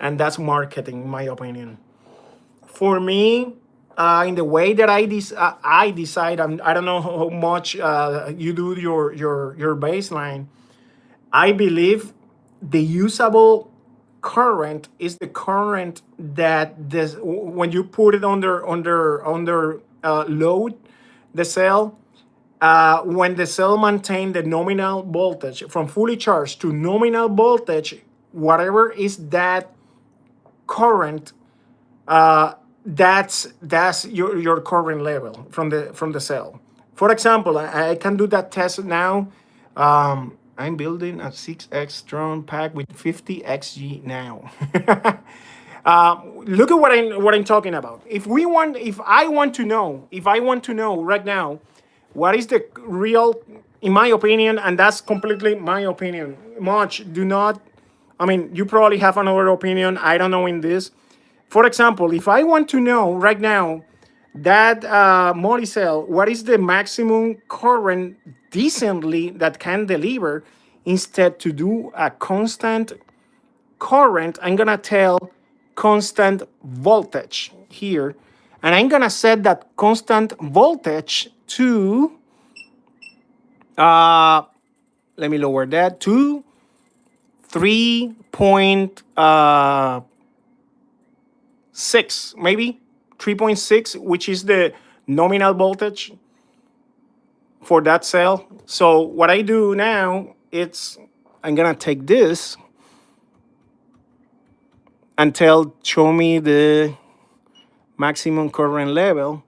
and that's marketing, in my opinion. For me, in the way that I decide, I don't know how much you do your baseline. I believe the usable current is the current that this when you put it under load the cell, when the cell maintain the nominal voltage from fully charged to nominal voltage, whatever is that current, that's your current level from the cell. For example, I can do that test now. I'm building a 6x strong pack with 50xg now. Look at what I'm talking about. If I want to know right now, what is the real, in my opinion, and that's completely my opinion. Much do not. I mean, you probably have another opinion. I don't know in this. For example, if I want to know right now that Molicel, what is the maximum current decently that can deliver, instead to do a constant current, I'm gonna tell constant voltage here, and I'm gonna set that constant voltage to let me lower that to 3.6, maybe 3.6, which is the nominal voltage for that cell. So what I do now, I'm gonna take this and show me the maximum current level.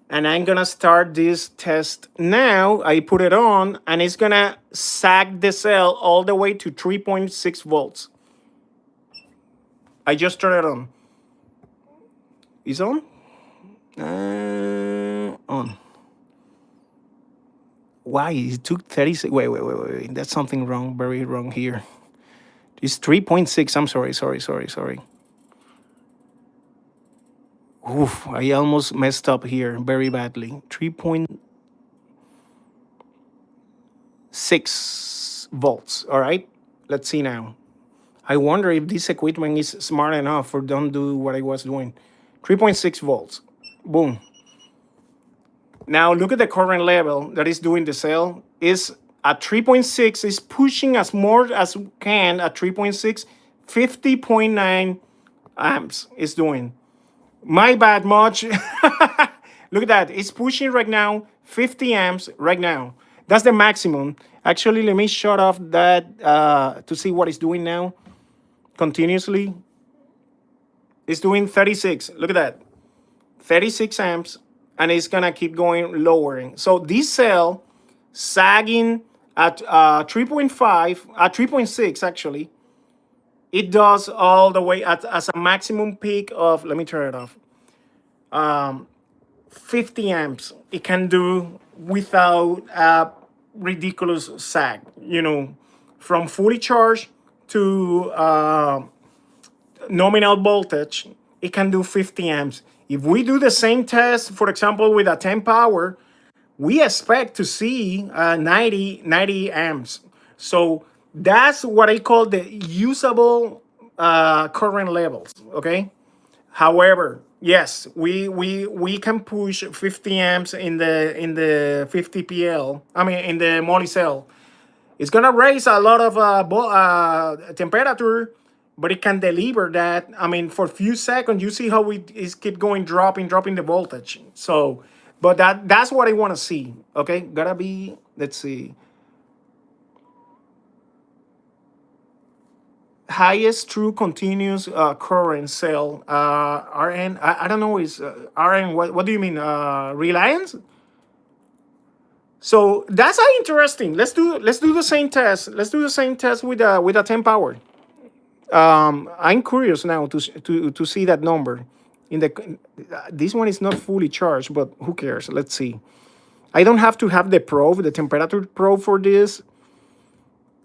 And I'm gonna start this test now. I put it on, and it's gonna sag the cell all the way to 3.6 volts. I just turned it on. Is on? On. Why? It took 36. Wait. That's something wrong. Very wrong here. It's 3.6. I'm sorry. Oof, I almost messed up here very badly. 3.6 volts. All right. Let's see now. I wonder if this equipment is smart enough or don't do what I was doing. 3.6 volts. Boom. Now look at the current level that is doing the cell. Is at 3.6, is pushing as more as can at 3.6, 50.9 amps is doing. My bad much. Look at that. It's pushing right now 50 amps right now. That's the maximum. Actually, let me shut off that to see what it's doing now. Continuously. It's doing 36. Look at that. 36 amps. And it's going to keep going lowering. So this cell sagging at 3.5, at 3.6 actually, it does all the way at as a maximum peak of, let me turn it off, 50 amps. It can do without a ridiculous sag, from fully charged to nominal voltage, it can do 50 amps. If we do the same test, for example, with a 10 power, we expect to see 90 amps. So that's what I call the usable current levels, okay? However, yes, we can push 50 amps in the 50 PL. I mean, in the Molicel. It's gonna raise a lot of temperature, but it can deliver that. I mean, for a few seconds, you see how it is keep going, dropping the voltage. So, but that's what I want to see. Okay, gotta be. Let's see. Highest true continuous current cell RN. I don't know is RN. What do you mean? Reliance. So that's interesting. Let's do the same test. Let's do the same test with a 10 power. I'm curious now to see that number. In the this one is not fully charged, but who cares? Let's see. I don't have to have the probe, the temperature probe for this,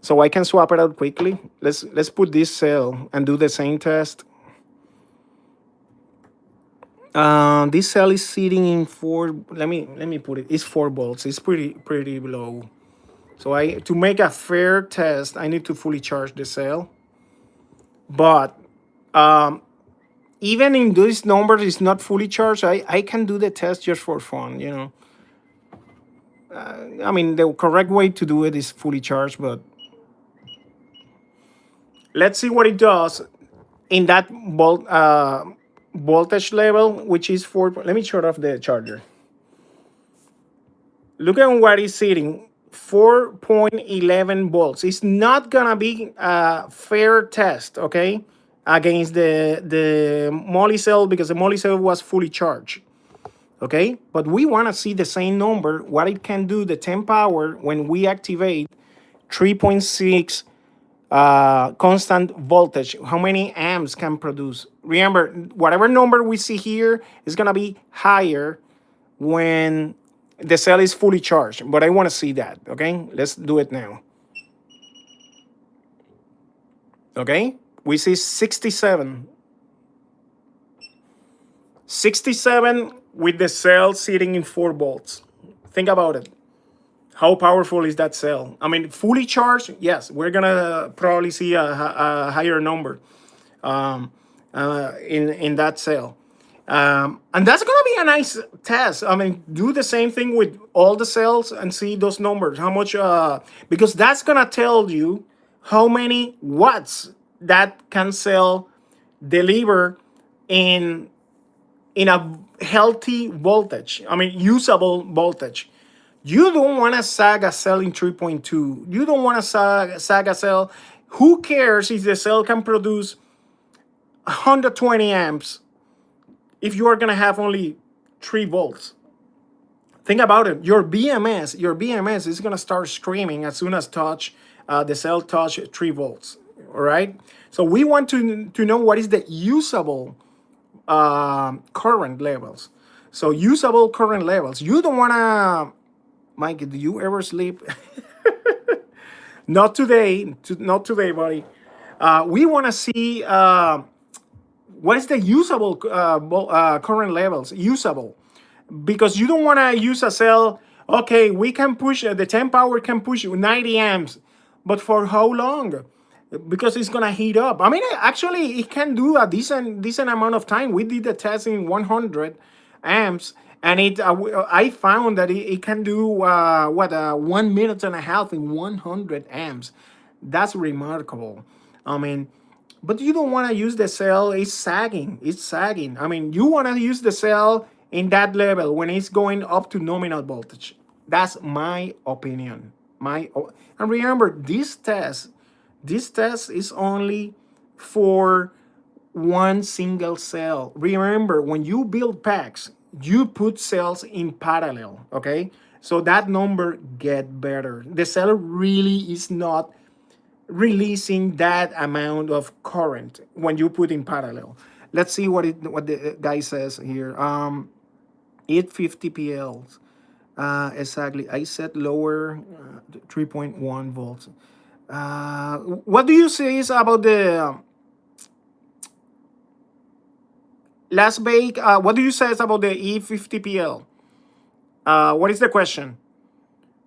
so I can swap it out quickly. Let's put this cell and do the same test. This cell is sitting in 4. Let me put it. It's 4 volts. It's pretty low. So to make a fair test, I need to fully charge the cell. But even in this number is not fully charged, I can do the test just for fun. I mean, the correct way to do it is fully charged, but let's see what it does in that voltage level, which is 4. Let me shut off the charger. Look at what it's sitting. 4.11 volts. It's not gonna be a fair test, okay, against the Molicel, because the Molicel was fully charged, okay. But we want to see the same number, what it can do, the 10 power, when we activate 3.6 constant voltage. How many amps can produce? Remember, whatever number we see here is gonna be higher when the cell is fully charged, but I want to see that. Okay, let's do it now. Okay, we see 67 with the cell sitting in 4 volts. Think about it. How powerful is that cell? I mean, fully charged, yes, we're gonna probably see a higher number in that cell. And that's gonna be a nice test. I mean, do the same thing with all the cells and see those numbers. How much? Because that's gonna tell you how many watts that can cell deliver in a healthy voltage. I mean, usable voltage. You don't want to sag a cell in 3.2. You don't want to sag a cell. Who cares if the cell can produce 120 amps if you are going to have only 3 volts? Think about it. Your BMS is gonna start screaming as soon as the cell touch 3 volts. All right. So we want to know what is the usable current levels. So usable current levels. You don't wanna, Mike. Do you ever sleep? Not today. Not today, buddy. We want to see what is the usable current levels. Usable, because you don't want to use a cell. Okay, we can push the 10 power can push 90 amps, but for how long? Because it's gonna heat up. I mean, actually, it can do a decent amount of time. We did the test in 100 amps, and I found that it can do 1 minute and a half in 100 amps. That's remarkable. I mean, but you don't want to use the cell. It's sagging. It's sagging. I mean, you want to use the cell in that level when it's going up to nominal voltage. That's my opinion. And remember, this test is only for one single cell. Remember, when you build packs, you put cells in parallel. Okay, so that number get better. The cell really is not releasing that amount of current when you put in parallel. Let's see what the guy says here. 850 PLs. Exactly. I set lower 3.1 volts. What do you say is about the last bake? What do you say is about the E50PL? What is the question?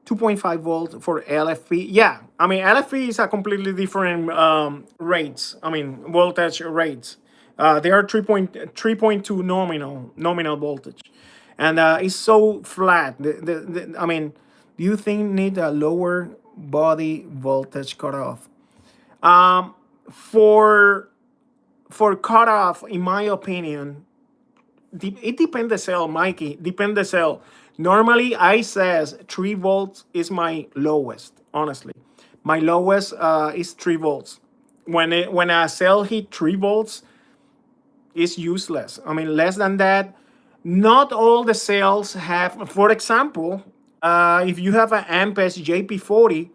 2.5 volt for LFP. Yeah, I mean, LFP is a completely different rates. I mean, voltage rates. They are 3.2 nominal voltage, and it's so flat. I mean, do you think need a lower body voltage cutoff? Um, for cutoff, in my opinion, it depends the cell, Mikey. Depend the cell. Normally, I says 3 volts is my lowest. Honestly, my lowest is 3 volts. When a cell hit 3 volts, it's useless. I mean, less than that, not all the cells have. For example, if you have an Ampes JP40,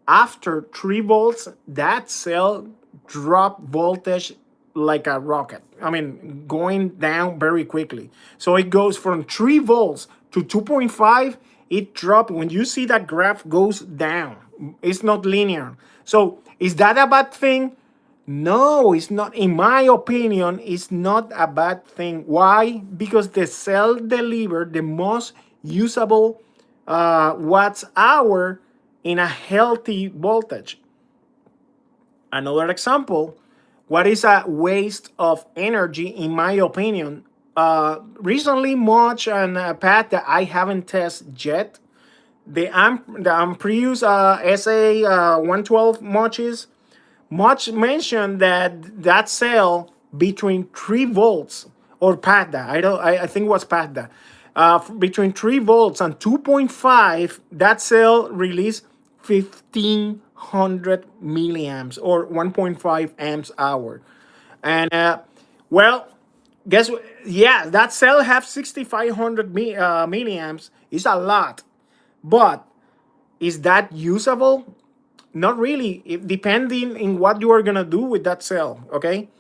after 3 volts, that cell drop voltage like a rocket. I mean, going down very quickly. So it goes from 3 volts to 2.5. It dropped. When you see that graph goes down, it's not linear. So is that a bad thing? No, it's not. In my opinion, it's not a bad thing. Why? Because the cell deliver the most usable watts hour in a healthy voltage. Another example, what is a waste of energy, in my opinion? Recently, much on a path that I haven't tested yet, the Amprius SA 112 Muches, much mentioned that cell between 3 volts or Padda. I think it was Padda. Between 3 volts and 2.5, that cell released 1500 milliamps or 1.5 amps hour. And well, guess what? Yeah, that cell have 6500 milliamps. It's a lot, but is that usable? Not really. Depending in what you are gonna do with that cell. Okay,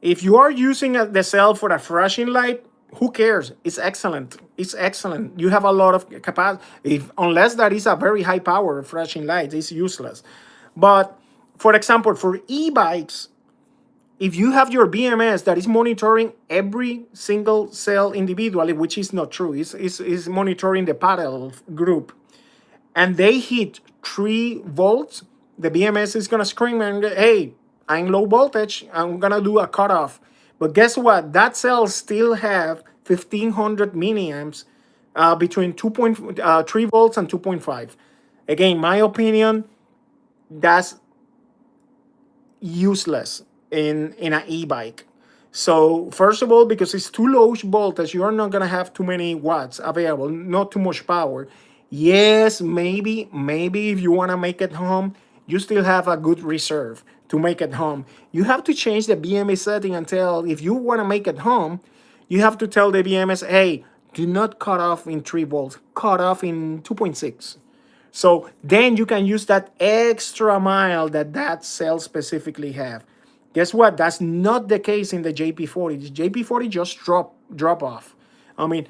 if you are using the cell for a flashing light, who cares? It's excellent. It's excellent. You have a lot of capacity. Unless that is a very high power flashing light, it's useless. But for example, for e-bikes, if you have your BMS that is monitoring every single cell individually, which is not true, is monitoring the parallel group, and they hit 3 volts, the BMS is gonna scream and hey, I'm low voltage. I'm gonna do a cutoff. But guess what? That cell still have 1500 milliamps between 3 volts and 2.5. Again, my opinion, that's useless in an e-bike. So first of all, because it's too low voltage, you are not gonna have too many watts available, not too much power. Yes, maybe if you wanna make it home, you still have a good reserve to make it home. You have to change the BMS setting and tell, if you wanna make it home, you have to tell the BMS, hey, Do not cut off in 3 volts, cut off in 2.6. So then you can use that extra mile that that cell specifically have. Guess what? That's not the case in the JP40. The JP40 just drop off. I mean,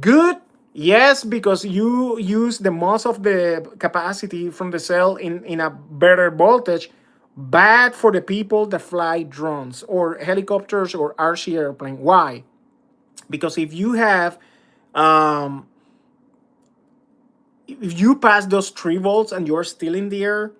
good, yes, because you use the most of the capacity from the cell in a better voltage. Bad for the people that fly drones or helicopters or RC airplane. Why? Because um, if you pass those 3 volts and you're still in the air,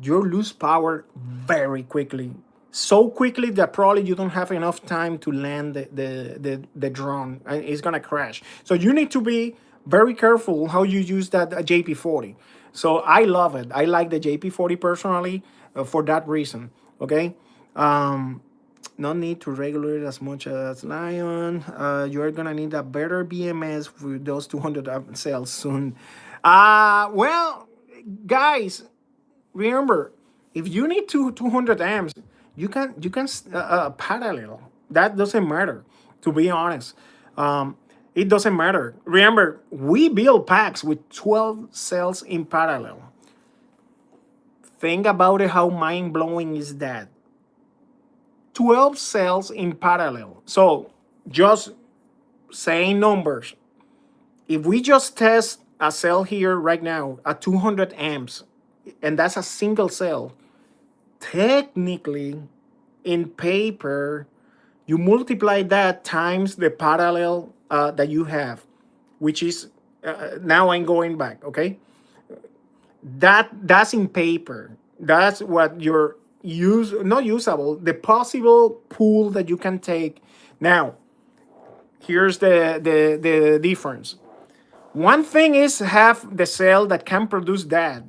you lose power very quickly. So quickly that probably you don't have enough time to land the drone. And it's gonna crash. So you need to be very careful how you use that JP40. So I love it. I like the JP40 personally for that reason. Okay. Um, no need to regulate as much as Lion. You're gonna need a better BMS for those 200 cells soon. Well, guys, remember, if you need 200 amps, you can parallel. That doesn't matter, to be honest. It doesn't matter. Remember, we build packs with 12 cells in parallel. Think about it, how mind blowing is that? 12 cells in parallel. So just saying numbers. If we just test a cell here right now at 200 amps, and that's a single cell, technically, in paper, you multiply that times the parallel that you have, which is now I'm going back. Okay, that's in paper. That's what your not usable, the possible pool that you can take. Now, here's the difference. One thing is have the cell that can produce that,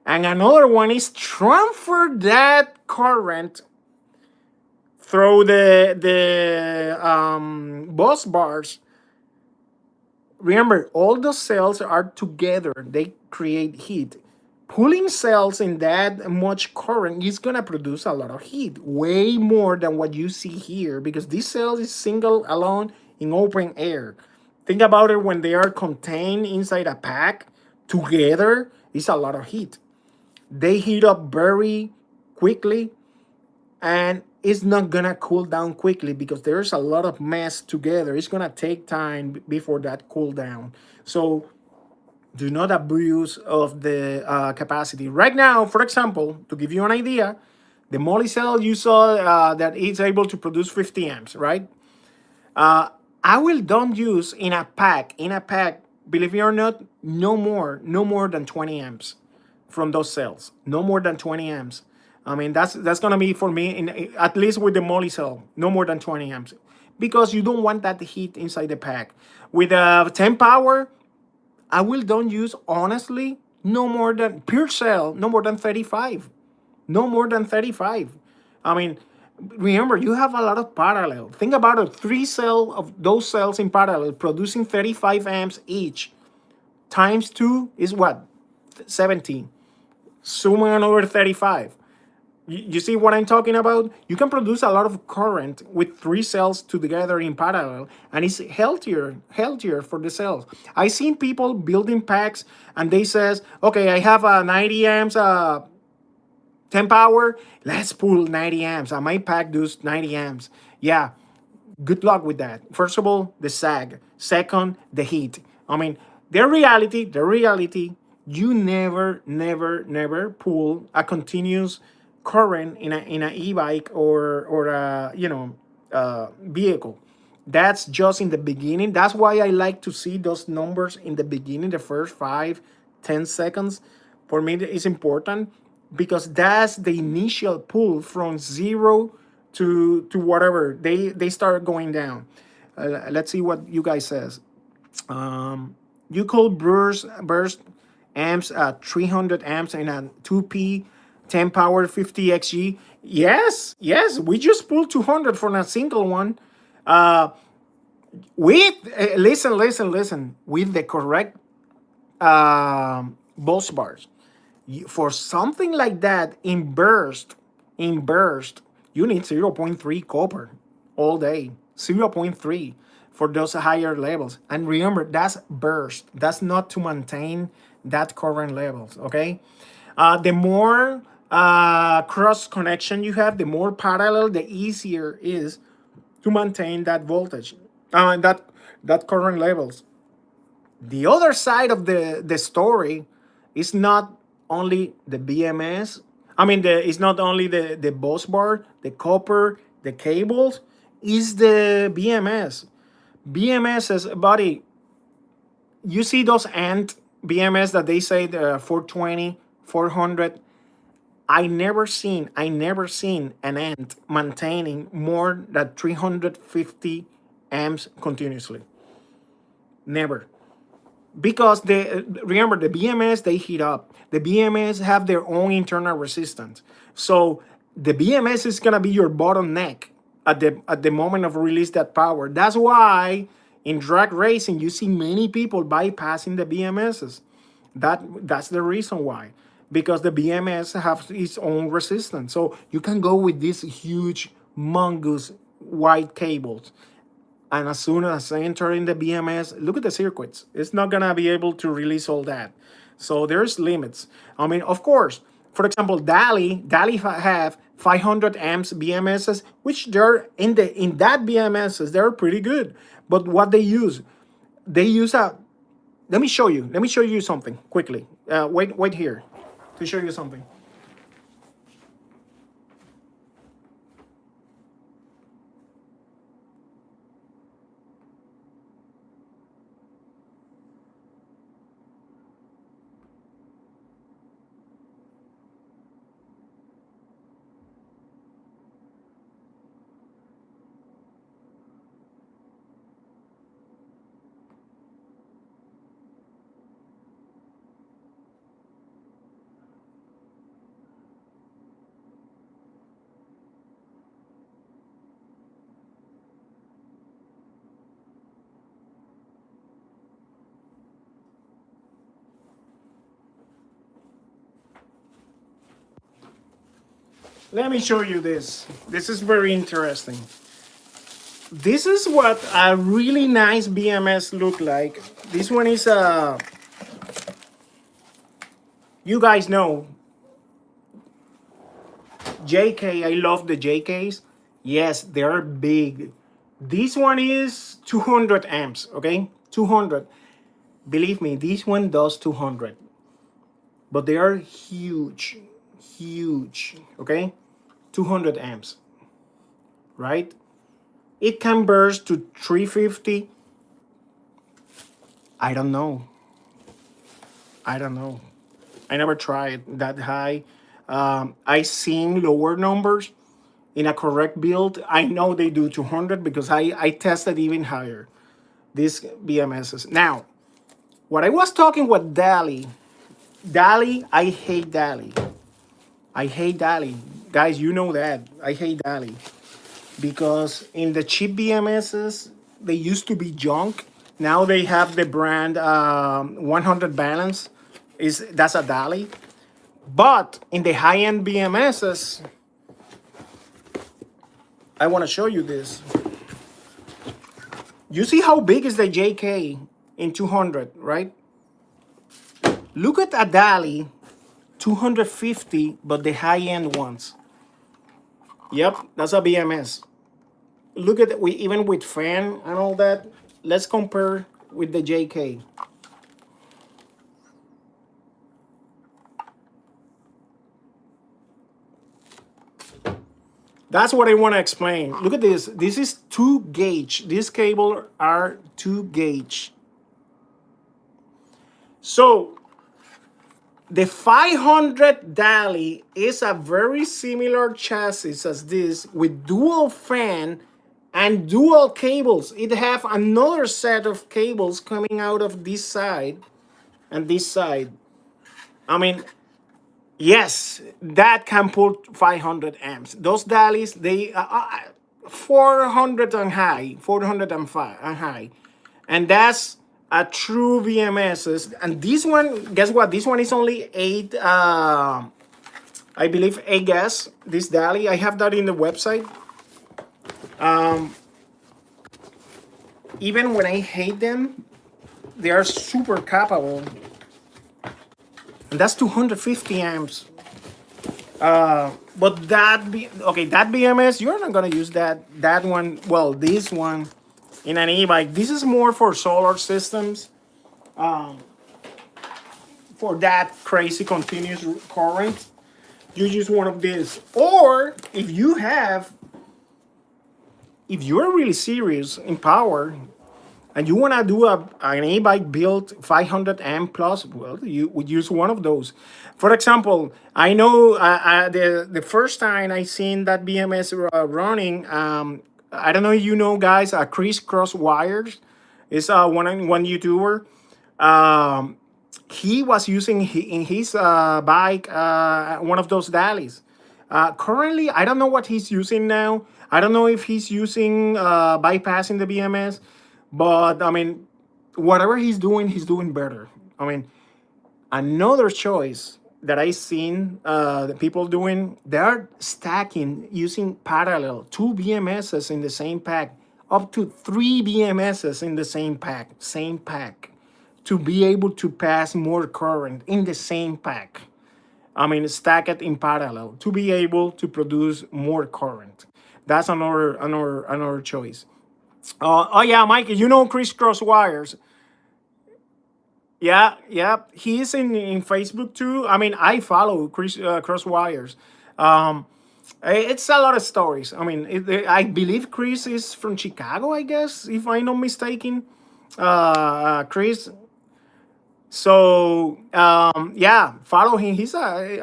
and another one is transfer that current through the bus bars. Remember, all those cells are together. They create heat. Pulling cells in that much current is gonna produce a lot of heat, way more than what you see here, because this cell is single alone in open air. Think about it, when they are contained inside a pack together, it's a lot of heat. They heat up very quickly, and it's not gonna cool down quickly because there's a lot of mass together. It's gonna take time before that cool down. So do not abuse of the capacity. Right now, for example, to give you an idea, the Molicel, you saw that it's able to produce 50 amps, right? I will don't use in a pack, believe it or not, no more than 20 amps from those cells. No more than 20 amps. I mean, that's gonna be for me, at least with the Molicel, no more than 20 amps. Because you don't want that heat inside the pack. With 10 power, I will don't use, honestly, no more than per cell, no more than 35. No more than 35. I mean, remember, you have a lot of parallel. Think about it, 3 of those cells in parallel producing 35 amps each. Times 2 is what? 17. Summing another 35. You see what I'm talking about? You can produce a lot of current with 3 cells together in parallel, and it's healthier for the cells. I seen people building packs, and they says, okay, I have a 90 amps, 10 power, let's pull 90 amps. And my pack does 90 amps. Yeah, good luck with that. First of all, the sag. Second, the heat. I mean, the reality, you never pull a continuous current in a e-bike or a vehicle. That's just in the beginning. That's why I like to see those numbers in the beginning, the first 5-10 seconds. For me, it's important because that's the initial pull from zero to whatever they start going down. Let's see what you guys says. You could burst amps at 300 amps and a 2P 10 power 50 xg. Yes, we just pulled 200 from a single one. With listen, with the correct bus bars. For something like that in burst, you need 0.3 copper all day. 0.3 for those higher levels. And remember, that's burst. That's not to maintain that current levels, okay? The more cross connection you have, the more parallel, the easier is to maintain that voltage, that current levels. The other side of the story is not only the BMS. I mean, it's not only the bus bar, the copper, the cables, is the BMS. BMS is, buddy, you see those ant BMS that they say the 420, 400. I never seen an ant maintaining more than 350 amps continuously. Never. Because they remember the BMS, they heat up. The BMS have their own internal resistance. So the BMS is gonna be your bottleneck at the moment of release that power. That's why in drag racing you see many people bypassing the BMSs. That's the reason why. Because the BMS have its own resistance. So you can go with these huge mongoose white cables, and as soon as I enter in the BMS, look at the circuits. It's not gonna be able to release all that. So there's limits. I mean, of course, for example, Dali have 500 amps BMSs, which they're in that BMSs, they're pretty good. But what they use a. Let me show you. Let me show you something quickly. Wait here to show you something. Let me show you this. This is very interesting. This is what a really nice BMS look like. This one is you guys know JK. I love the JKs. Yes, they're big. This one is 200 amps, okay? 200. Believe me, this one does 200. But they are huge, huge, okay? 200 amps, right? It can burst to 350. I don't know. I don't know. I never tried that high. I seen lower numbers in a correct build. I know they do 200 because I tested even higher these BMSs. Now, what I was talking with Dali, I hate Dali. I hate Dali. Guys, you know that. I hate Dali. Because in the cheap BMSs, they used to be junk. Now they have the brand 100 balance. That's a Dali. But in the high-end BMSs, I want to show you this. You see how big is the JK in 200, right? Look at a Dali 250, but the high-end ones. Yep, that's a BMS. Look at it, even with fan and all that. Let's compare with the JK. That's what I want to explain. Look at this. This is 2 gauge. These cables are 2 gauge. So the 500 Dali is a very similar chassis as this with dual fan and dual cables. It have another set of cables coming out of this side and this side. I mean, yes, that can put 500 amps. Those Dalis, they 400 and high, 405 and high. And that's a true VMS. And this one, guess what? This one is only 8, I believe 8 gas, this Dali. I have that in the website. even when I hate them, they are super capable. And that's 250 amps. But that BMS, you're not gonna use that one. Well, this one in an e-bike. This is more for solar systems, for that crazy continuous current. You use one of these, or if you're really serious in power and you want to do an e-bike build 500 amp plus, well, you would use one of those. For example, I know the first time I seen that BMS running, I don't know if you know, guys, crisscross wires is one YouTuber. um, he was using in his bike one of those dailies. Currently, I don't know what he's using now. I don't know if he's using bypassing the BMS, but I mean, whatever he's doing better. I mean, another choice that I seen the people doing, they are stacking using parallel two BMSs in the same pack, up to three BMSs in the same pack, to be able to pass more current in the same pack. I mean, stack it in parallel to be able to produce more current. That's another choice. Oh yeah, Mike, you know crisscross wires. Yeah, yeah, he's in Facebook too. I mean, I follow Cross Wires. Um, it's a lot of stories. I mean, I believe Chris is from Chicago, I guess, if I'm not mistaken. Chris. So yeah, follow him.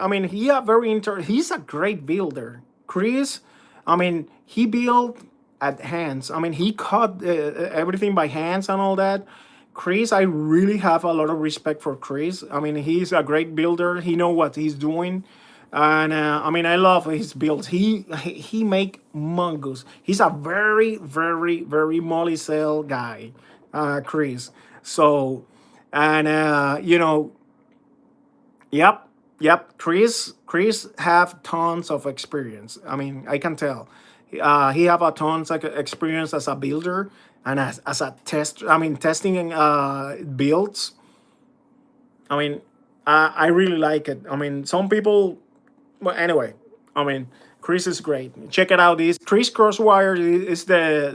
I mean, he's a great builder. Chris, I mean, he built at hands. I mean, he cut everything by hands and all that. Chris, I really have a lot of respect for Chris. I mean, he's a great builder. He know what he's doing, and I mean, I love his builds. He make mongoose. He's a very very Molicel guy, Chris. So, and yep, yep. Chris have tons of experience. I mean, I can tell. He have a tons of experience as a builder and as a test. I mean, testing builds. I mean, I really like it. I mean, some people. Well, anyway, I mean, Chris is great. Check it out. This Chris Crosswire is the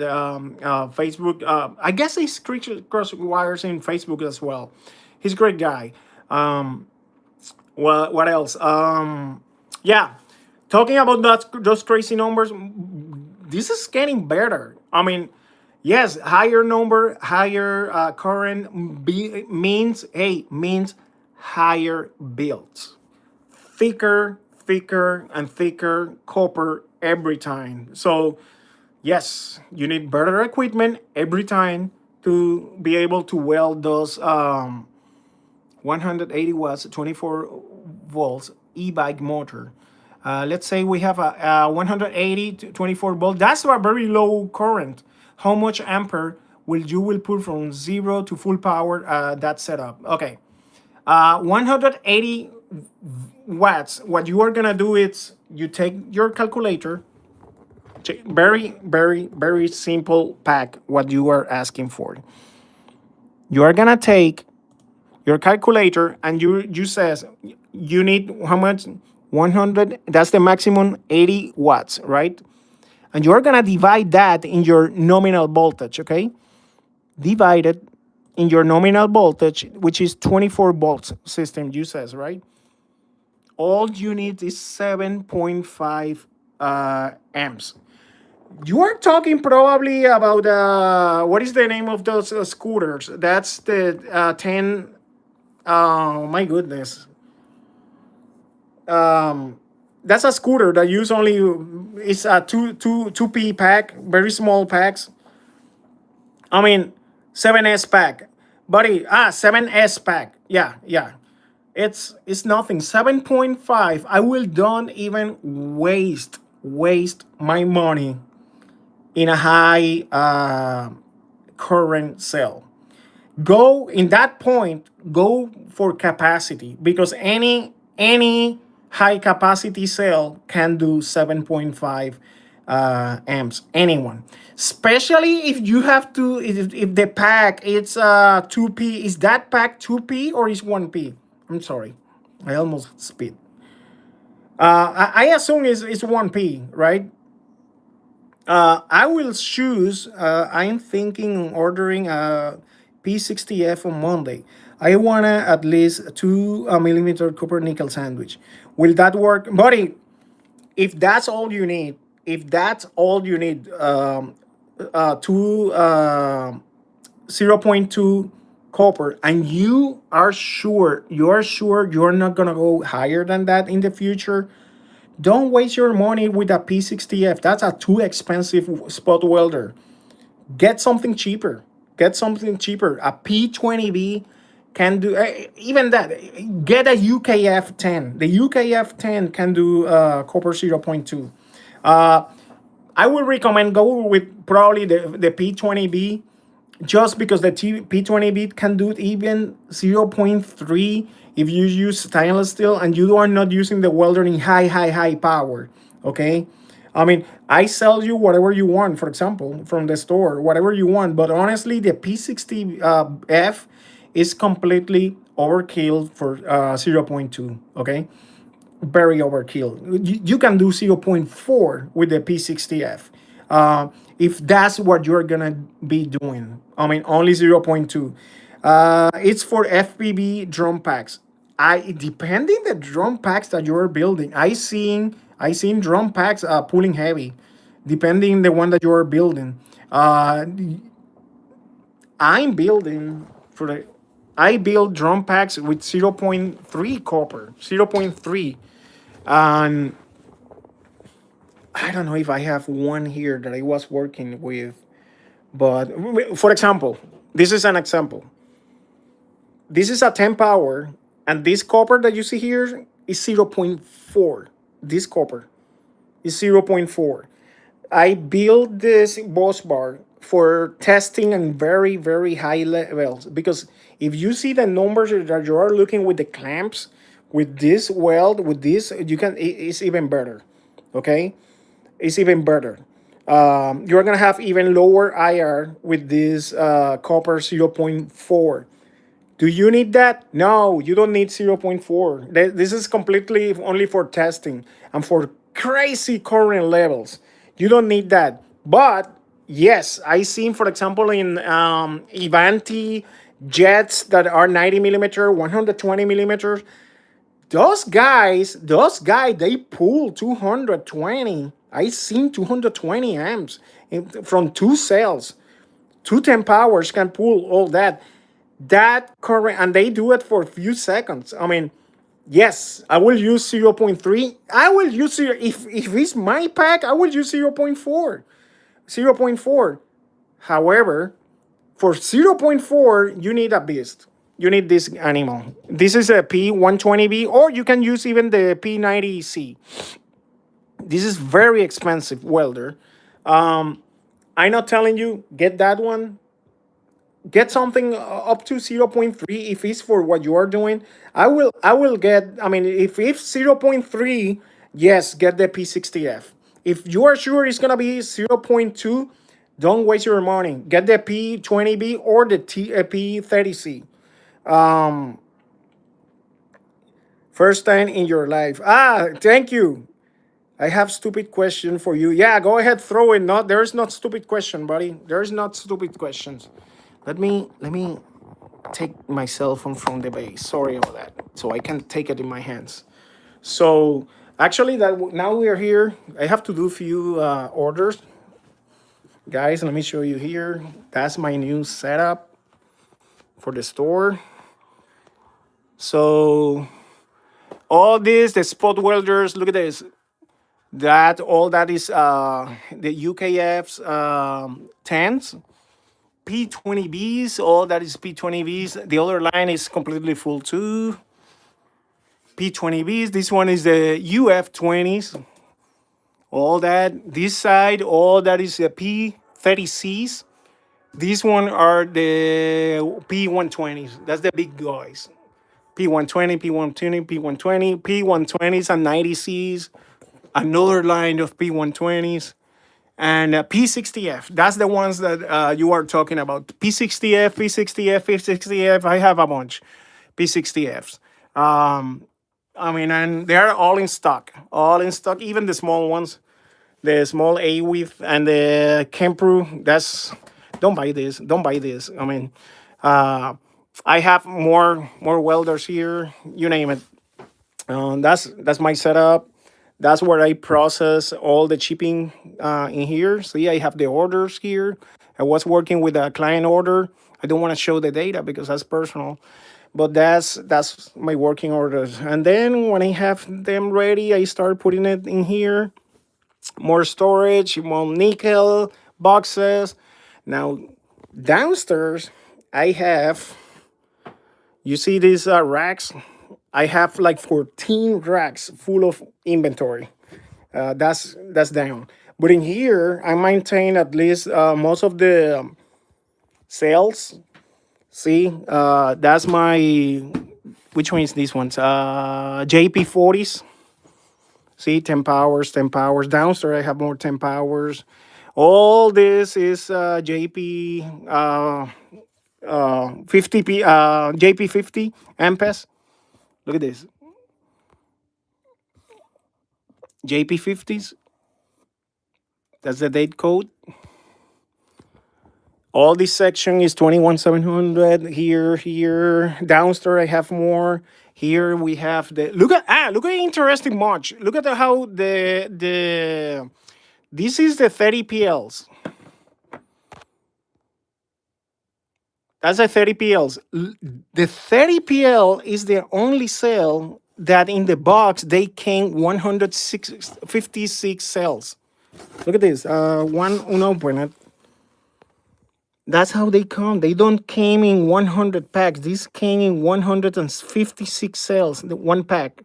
Facebook. I guess he's Chris Crosswires in Facebook as well. He's a great guy. Well, what else? Yeah, talking about those crazy numbers, this is getting better. I mean, yes, higher number, higher current means higher builds, thicker and thicker copper every time. So yes, you need better equipment every time to be able to weld those 180 watts, 24 volts e-bike motor. Let's say we have a 180 to 24 volt. That's a very low current. How much ampere will put from zero to full power that setup? Okay, 180 watts. What you are gonna do is you take your calculator. Very simple pack. What you are asking for. You are gonna take your calculator and you says you need how much 100, that's the maximum 80 watts, right? And you're gonna divide that in your nominal voltage, okay? Divide it in your nominal voltage, which is 24 volts system, you says, right? All you need is 7.5 amps. You are talking probably about what is the name of those scooters? That's the 10. Oh my goodness. That's a scooter that use only, it's a two p pack, very small packs. I mean, 7S pack, buddy. 7S pack. Yeah, yeah. It's nothing. 7.5. I will don't even waste my money in a high current cell. Go in that point, go for capacity, because any high capacity cell can do 7.5 amps. Anyone, especially if you have to, if the pack it's 2P. Is that pack 2P or is 1P? I'm sorry, I almost spit. I assume it's 1P, right? I will choose. I'm thinking ordering a P60F on Monday. I want at least 2 millimeter copper nickel sandwich. Will that work, buddy? If that's all you need, if that's all you need, two 0.2 copper, and you are sure you're not gonna go higher than that in the future, don't waste your money with a P60F. That's a too expensive spot welder. Get something cheaper. Get something cheaper. A P20B can do even that. Get a UKF10. The UKF10 can do copper 0.2. Uh, I would recommend go with probably the P20B just because the P20B can do even 0.3 if you use stainless steel and you are not using the welder in high power. Okay. I mean, I sell you whatever you want, for example, from the store, whatever you want. But honestly, the P60F is completely overkill for 0.2. Okay, very overkill. You can do zero point 0.4 with the P60F. If that's what you're gonna be doing. I mean, only zero point 0.2. It's for FPV drum packs. Depending the drum packs that you're building, I seen drum packs pulling heavy, depending the one that you're building. Uh, I'm building for the I build drum packs with zero point 0.3 copper, zero point 0.3. And I don't know if I have one here that I was working with, but for example, this is an example. This is a 10 power, and this copper that you see here is zero point 0.4. This copper is zero point 0.4. I built this bus bar for testing and very high levels because if you see the numbers that you are looking with the clamps, with this weld, with this, you can it's even better. Okay, it's even better. You're gonna have even lower IR with this copper zero point 0.4. Do you need that? No, you don't need zero point 0.4. This is completely only for testing and for crazy current levels. You don't need that. But yes, I seen, for example, in Ivanti jets that are 90 millimeter, 120 millimeters. Those guys, they pull 220. I seen 220 amps from two cells. 210 powers can pull all that current, and they do it for a few seconds. I mean, yes, I will use zero point 0.3. I will use if it's my pack, I will use zero point 0.4. Zero point 0.4. However, for zero point 0.4, you need a beast. You need this animal. This is a P120B, or you can use even the P90C. This is very expensive welder. I'm not telling you get that one. Get something up to zero point 0.3 if it's for what you are doing. I will get, I mean, if zero point 0.3, yes, get the P60F. If you are sure it's gonna be zero point 0.2, don't waste your money. Get the P20B or the P30C. First time in your life. Thank you. I have stupid question for you. Yeah, go ahead, throw it. Not there's not stupid question, buddy. There's not stupid questions. Let me take my cell phone from the base. Sorry about that. So I can take it in my hands. So actually, now we are here. I have to do a few orders, guys. Let me show you here. That's my new setup for the store. So all this, the spot welders. Look at this. All that is the UKF's tens. P20Bs, all that is P20Bs. The other line is completely full too. P20Bs, this one is the UF20s. All that, this side, all that is the P30Cs. These one are the P120s. That's the big guys. P120, P120, P120, P120s and 90Cs. Another line of P120s. and P60F. That's the ones that you are talking about. P60F, P60F, P60F. I have a bunch P60Fs. Um, I mean, and they're all in stock, all in stock. Even the small ones, the small A width and the Kempru. That's don't buy this. Don't buy this. I mean, I have more welders here. You name it. That's my setup. That's where I process all the shipping in here. See, I have the orders here. I was working with a client order. I don't want to show the data because that's personal, but that's my working orders. And then when I have them ready, I start putting it in here. More storage, more nickel boxes. Now downstairs, I have you see these racks. I have like 14 racks full of inventory. That's down. But in here, I maintain at least most of the sales. See, that's my which one is these ones? JP40s. See, 10 powers, 10 powers. Downstairs, I have more 10 powers. All this is JP 50P, JP50 amps. Look at this, JP50s. That's the date code. All this section is 21700. Here. Downstairs, I have more. Here we have the look at interesting much. Look at how the this is the 30 PLs. That's a 30 PLs. The 30 PL is the only cell that in the box they came 156 cells. Look at this. One unopened. That's how they come. They don't came in 100 packs. This came in 156 cells, the one pack.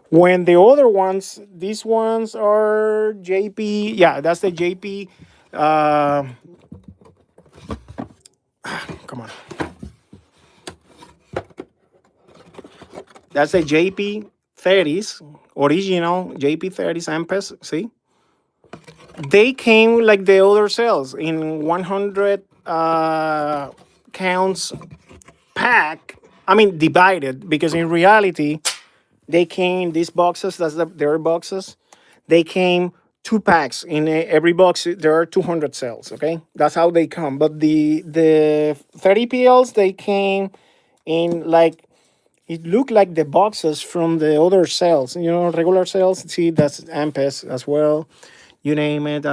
When the other ones, these ones are JP. Yeah, that's the JP. Uh, come on. That's the JP 30s, original JP 30s amps. See? They came like the other cells in 100 counts pack. I mean, divided, because in reality, they came, these boxes, their boxes, they came two packs. In every box, there are 200 cells, okay? That's how they come. But the 30 PLs, they came in like, it looked like the boxes from the other cells, regular cells. See, that's Ampes as well. You name it.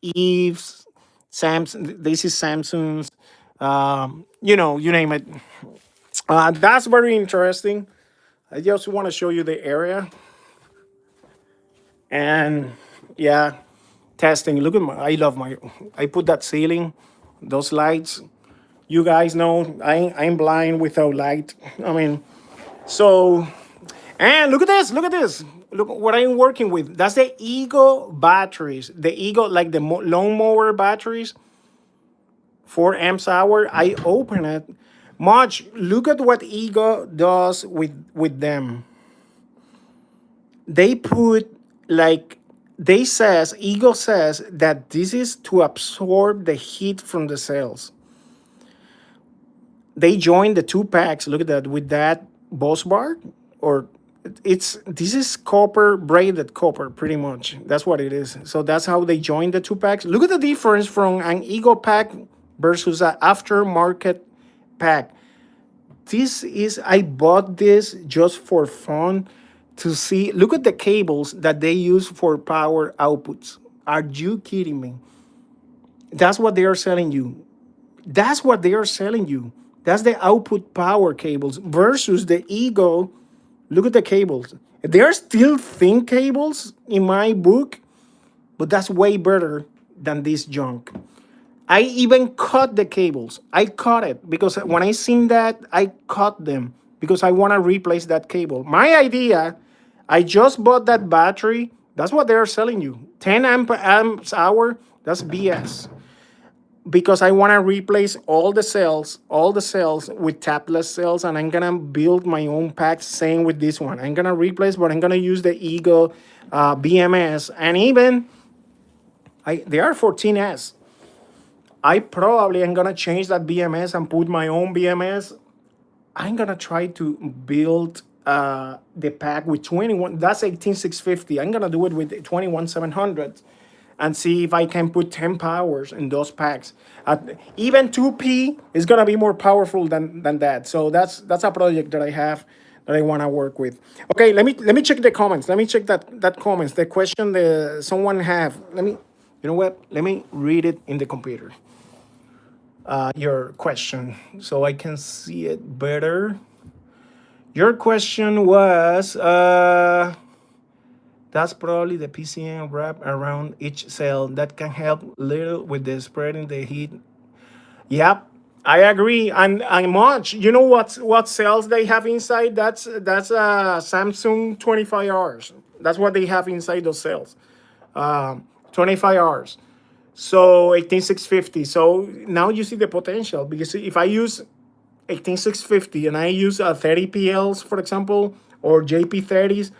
Eve's, Samsung, this is Samsung's, you name it. That's very interesting. I just want to show you the area. And yeah, testing. Look at I put that ceiling, those lights. You guys know I'm blind without light. I mean, so, and look at this, Look what I'm working with. That's the Ego batteries. The Ego, like the lawnmower batteries, 4 amps hour. I open it. Much. Look at what Ego does with them. They put like Ego says that this is to absorb the heat from the cells. They join the two packs. Look at that with that bus bar, or this is copper, braided copper, pretty much. That's what it is. So that's how they join the two packs. Look at the difference from an Ego pack versus an aftermarket pack. I bought this just for fun to see. Look at the cables that they use for power outputs. Are you kidding me? That's what they are selling you. That's what they are selling you. That's the output power cables versus the Ego. Look at the cables. They are still thin cables in my book, but that's way better than this junk. I even cut the cables. I cut it because when I seen that, I cut them because I want to replace that cable. My idea, I just bought that battery. That's what they're selling you. 10 amps hour, that's BS. Because I want to replace all the cells with tapless cells, and I'm gonna build my own pack. Same with this one. I'm gonna replace, but I'm gonna use the Ego BMS, and even They are 14S. I probably am gonna change that BMS and put my own BMS. I'm gonna try to build the pack with 21. That's 18650. I'm gonna do it with 21700 and see if I can put 10 powers in those packs. Even 2P is gonna be more powerful than that. So that's a project that I have that I wanna work with. Okay, let me check the comments. Let me check that comments. The question that someone have. You know what? Let me read it in the computer. Your question so I can see it better. Your question was that's probably the PCM wrap around each cell that can help little with the spreading the heat. Yep, I agree. And much. You know what cells they have inside? That's Samsung 25 hours. That's what they have inside those cells. 25 hours. So 18650. So now you see the potential because if I use 18650 and I use 30 PLs, for example, or JP30s,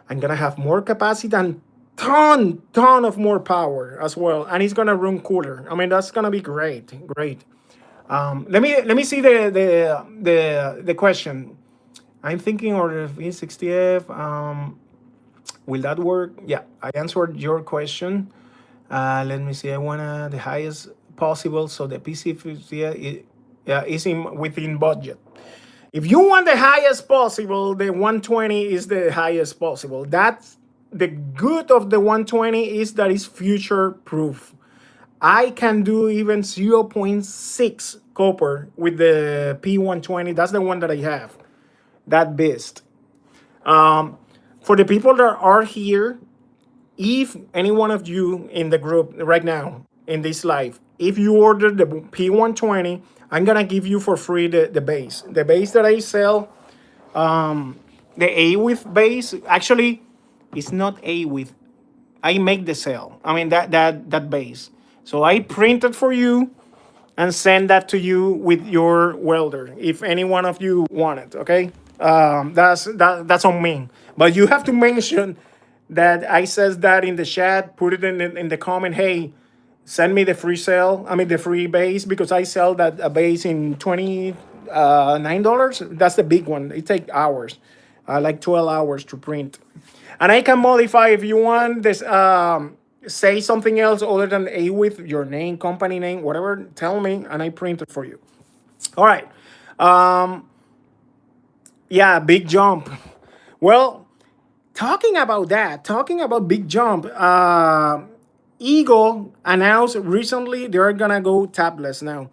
I'm gonna have more capacity and ton of more power as well, and it's gonna run cooler. I mean, that's gonna be great. Let me see the question. I'm thinking order of V60F. Will that work? Yeah, I answered your question. Let me see. I want the highest possible, so the PC50 is within budget. If you want the highest possible, the 120 is the highest possible. That's the good of the 120 is that it's future proof. I can do even zero point 0.6 copper with the P120. That's the one that I have. That beast. For the people that are here, if any one of you in the group right now in this live, if you order the P120, I'm gonna give you for free the base. The base that I sell, the A with base. Actually, it's not A with. I make the cell. I mean that base. So I print it for you and send that to you with your welder. If any one of you want it, okay? That's on me. But you have to mention that I says that in the chat. Put it in the comment. Hey, send me the free sale. I mean the free base because I sell that a base in $29. That's the big one. It takes hours, like 12 hours to print, and I can modify if you want this. Say something else other than A with your name, company name, whatever. Tell me, and I print it for you. All right. Yeah, big jump. Well, talking about big jump, Eagle announced recently they're gonna go tabless now.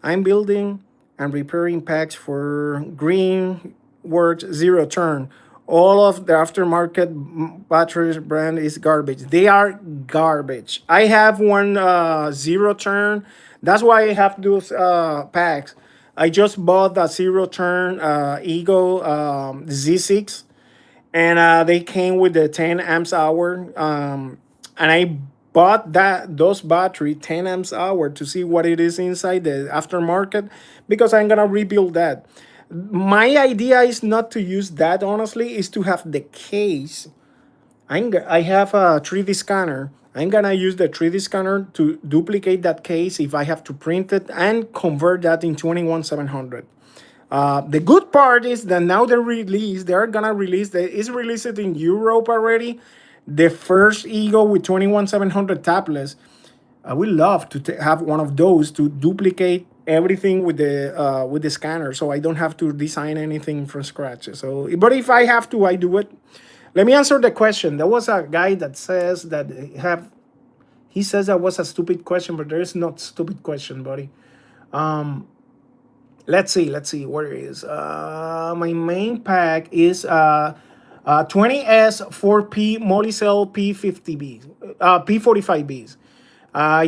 I'm building and repairing packs for Greenworks Zero Turn. All of the aftermarket batteries brand is garbage. They are garbage. I have one Zero Turn. That's why I have those packs. I just bought the Zero Turn Eagle Z6, and they came with the 10 amps hour, and I bought those battery 10 amps hour to see what it is inside the aftermarket because I'm gonna rebuild that. My idea is not to use that, honestly, is to have the case. I have a 3D scanner. I'm gonna use the 3D scanner to duplicate that case if I have to print it and convert that in 21700. The good part is that now they're gonna release, it's released in Europe already. The first Eagle with 21700 tablets. I would love to have one of those to duplicate everything with the scanner, so I don't have to design anything from scratch. So, but if I have to, I do it. Let me answer the question. There was a guy that says that he says that was a stupid question, but there is not stupid question, buddy. Let's see where it is. My main pack is 20S 4P Molicel P50B, P45Bs.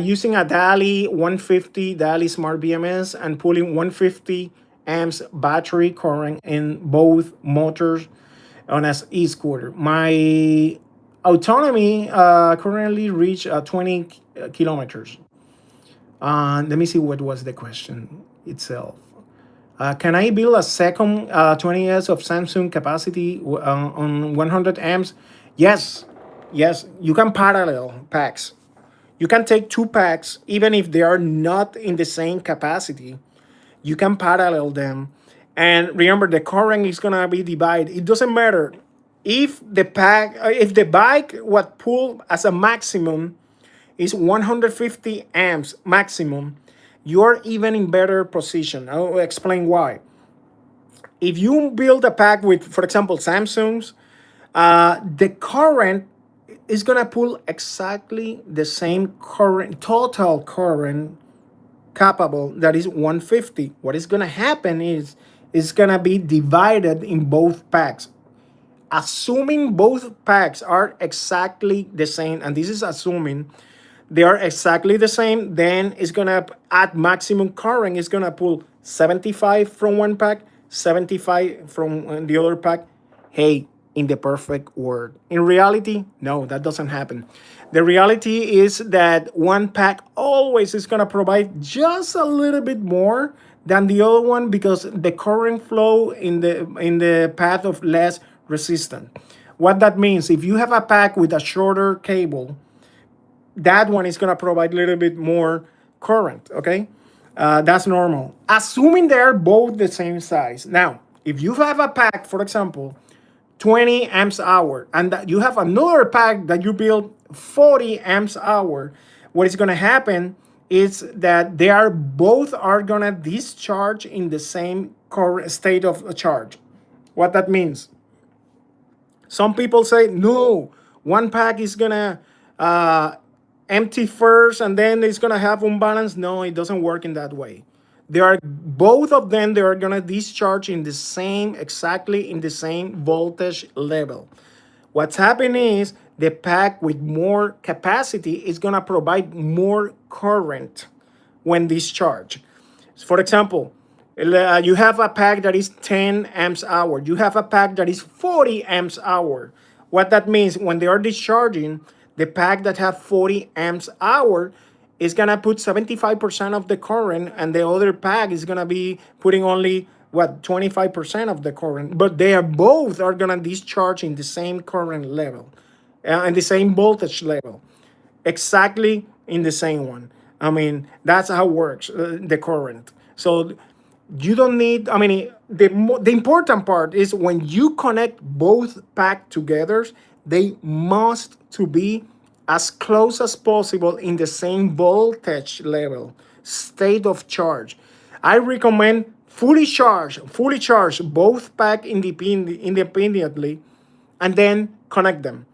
Using a DALI 150 DALI Smart BMS and pulling 150 amps battery current in both motors on an e-scooter. My autonomy currently reach 20 kilometers. Let me see what was the question itself. Can I build a second 20S of Samsung capacity on 100 amps? Yes, you can parallel packs. You can take two packs, even if they are not in the same capacity. You can parallel them. And remember, the current is gonna be divided. It doesn't matter if if the bike what pull as a maximum is 150 amps maximum. You're even in better position. I'll explain why. If you build a pack with, for example, Samsung's, the current is gonna pull exactly the same current, total current capable, that is 150. What is gonna happen is it's gonna be divided in both packs. Assuming both packs are exactly the same, and this is assuming they are exactly the same, then it's gonna at maximum current, it's gonna pull 75 from one pack, 75 from the other pack. Hey, in the perfect world. In reality, no, that doesn't happen. The reality is that one pack always is gonna provide just a little bit more than the other one because the current flow in the path of less resistant. What that means, if you have a pack with a shorter cable, that one is going to provide a little bit more current. Okay, that's normal, assuming they're both the same size. Now, if you have a pack, for example, 20 amps hour, and that you have another pack that you build 40 amps hour, what is going to happen is that they are both are going to discharge in the same current state of charge. What that means, some people say no, one pack is gonna uh, empty first and then it's gonna have unbalance. No, it doesn't work in that way. They are both of them. They are gonna discharge in the same, exactly in the same voltage level. What's happening is the pack with more capacity is gonna provide more current when discharged. For example, you have a pack that is 10 amps hour. You have a pack that is 40 amps hour. What that means, when they are discharging, the pack that have 40 amps hour is gonna put 75% of the current, and the other pack is gonna be putting only what 25% of the current. But they are both are gonna discharge in the same current level, and the same voltage level, exactly in the same one. I mean, that's how it works, the current. So you don't need, I mean, the important part is when you connect both pack together, they must to be as close as possible in the same voltage level, state of charge. I recommend fully charge both pack independently, and then connect them.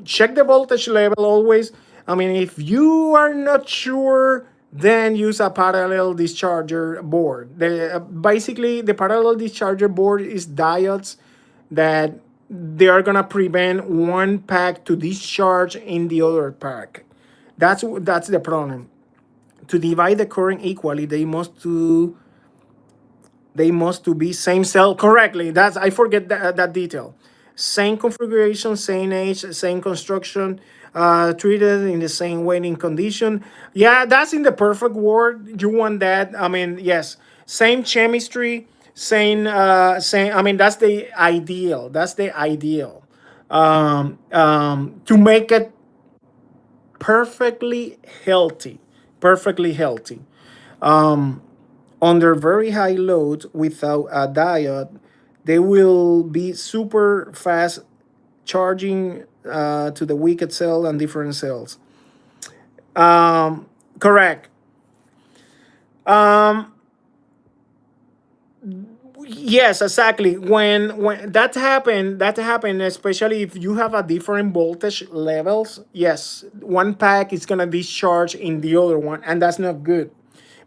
Check the voltage level always. I mean, if you are not sure, then use a parallel discharger board. Basically, the parallel discharger board is diodes that they are gonna prevent one pack to discharge in the other pack. That's the problem. To divide the current equally, they must to be same cell correctly. That's, I forget that detail. Same configuration, same age, same construction, treated in the same weighting condition. Yeah, that's in the perfect world. You want that? I mean, yes, same chemistry, same. I mean, that's the ideal. That's the ideal. To make it perfectly healthy, perfectly healthy. Under very high loads without a diode, they will be super fast charging to the wicked cell and different cells. Correct. Um, yes, exactly. When that happened, especially if you have a different voltage levels. Yes, one pack is gonna discharge in the other one, and that's not good,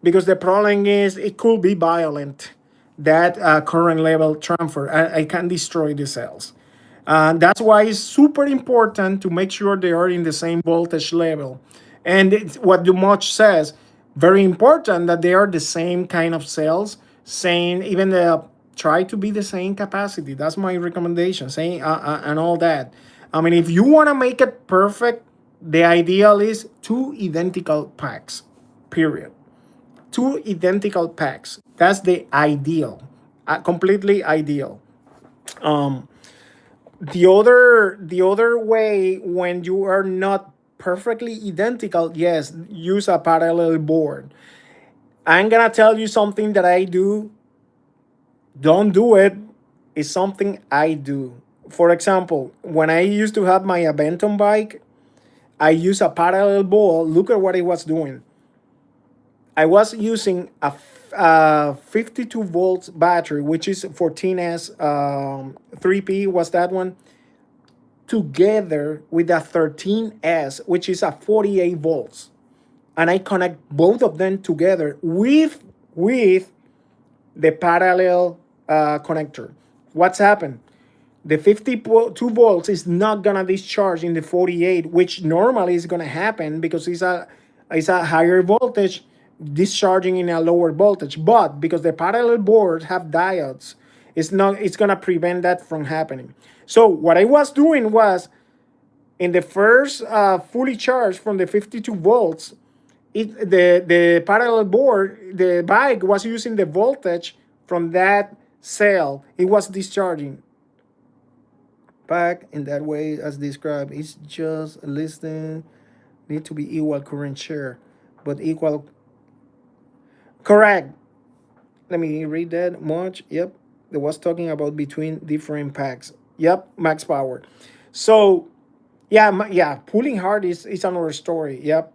because the problem is it could be violent. That current level transfer, I can destroy the cells. That's why it's super important to make sure they are in the same voltage level. And it's what Dumont says, very important that they are the same kind of cells, same, even try to be the same capacity. That's my recommendation, saying and all that. I mean, if you want to make it perfect, the ideal is two identical packs, period. Two identical packs. That's the ideal, completely ideal. The other way, when you are not perfectly identical, yes, use a parallel board. I'm gonna tell you something that I do. Don't do it. It's something I do. For example, when I used to have my Aventon bike, I use a parallel board. Look at what I was doing. I was using a 52 volts battery, which is 14S 3P, was that one, together with a 13S, which is a 48 volts. And I connect both of them together with the parallel connector. What's happened? The 52 volts is not gonna discharge in the 48, which normally is gonna happen because it's a higher voltage discharging in a lower voltage. But because the parallel boards have diodes, it's gonna prevent that from happening. So what I was doing was, in the first fully charged from the 52 volts, the parallel board, the bike was using the voltage from that cell. It was discharging back in that way as described. It's just listing need to be equal current share, but equal correct. Let me read that much. Yep, it was talking about between different packs. Yep, max power. So yeah, yeah, pulling hard is another story. Yep.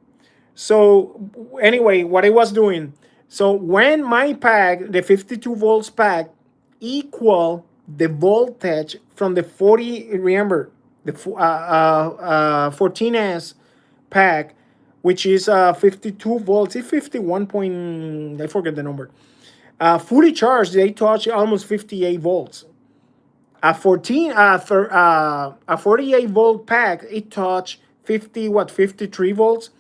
So anyway, what I was doing, so when my pack, the 52 volts pack, equal the voltage from the 40, remember, the 14S pack, which is 52 volts, it's 51 point, I forget the number. Fully charged, they touch almost 58 volts. A 48 volt pack, it touch 53 volts.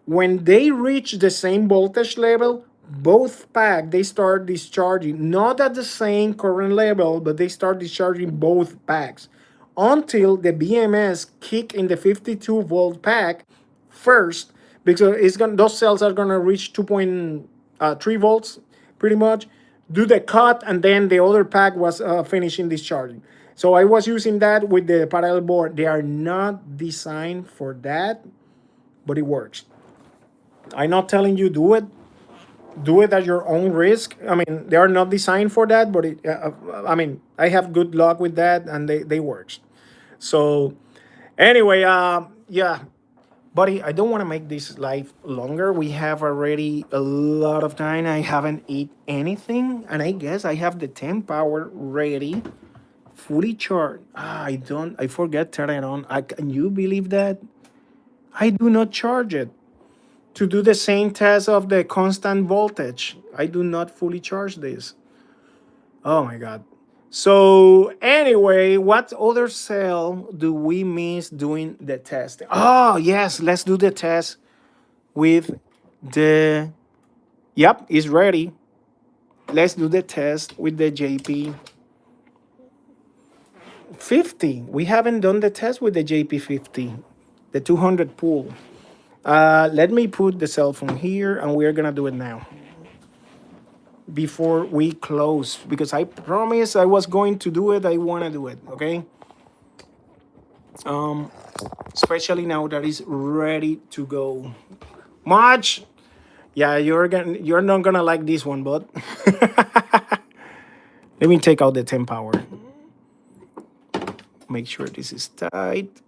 When they reach the same voltage level, both pack they start discharging, not at the same current level, but they start discharging both packs until the BMS kick in the 52 volt pack first, because those cells are gonna reach 2.3 volts pretty much, do the cut, and then the other pack was finishing discharging. So I was using that with the parallel board. They are not designed for that, but it works. I'm not telling you do it at your own risk. I mean, they are not designed for that, but I mean, I have good luck with that, and they works. So anyway, yeah, buddy, I don't want to make this live longer. We have already a lot of time. I haven't eat anything, and I guess I have the 10 power ready, fully charged. I forget turn it on. Can you believe that? I do not charge it to do the same test of the constant voltage. I do not fully charge this. Oh my God. So anyway, what other cell do we miss doing the test? Oh yes, let's do the test with the, yep, it's ready. Let's do the test with the JP 50. We haven't done the test with the JP 50, the 200 pool. Let me put the cell phone here, and we're gonna do it now before we close, because I promised I was going to do it. I want to do it, okay? Especially now that it's ready to go. March, yeah, you're not gonna like this one, but let me take out the 10 power. Make sure this is tight.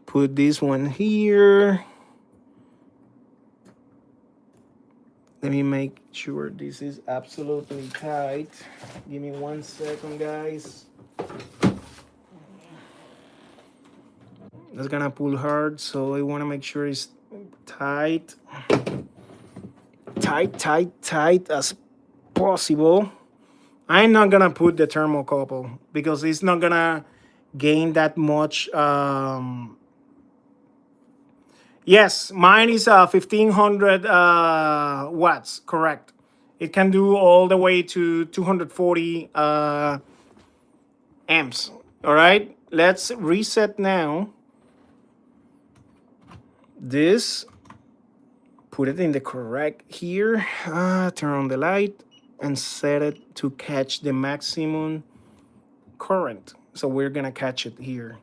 Put this one here. Let me make sure this is absolutely tight. Give me 1 second, guys. That's gonna pull hard, so I wanna make sure it's tight. Tight as possible. I'm not gonna put the thermocouple because it's not gonna gain that much. Yes, mine is 1500 watts, correct. It can do all the way to 240 amps. All right, let's reset now. This, put it in the correct here. Turn on the light and set it to catch the maximum current. So we're gonna catch it here.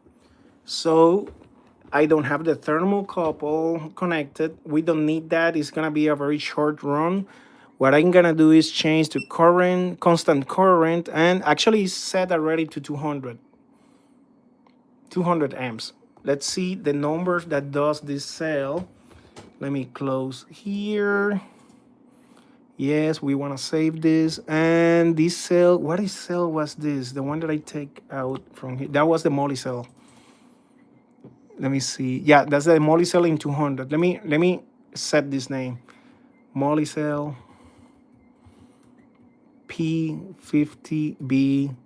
So I don't have the thermocouple connected. We don't need that. It's gonna be a very short run. What I'm gonna do is change to current, constant current, and actually it's set already to 200 amps. Let's see the numbers that does this cell. Let me close here. Yes, we want to save this. And this cell, what is cell was this? The one that I take out from here. That was the Molicel. Let me see. Yeah, that's the Molicel in 200. Let me set this name. Molicel P50B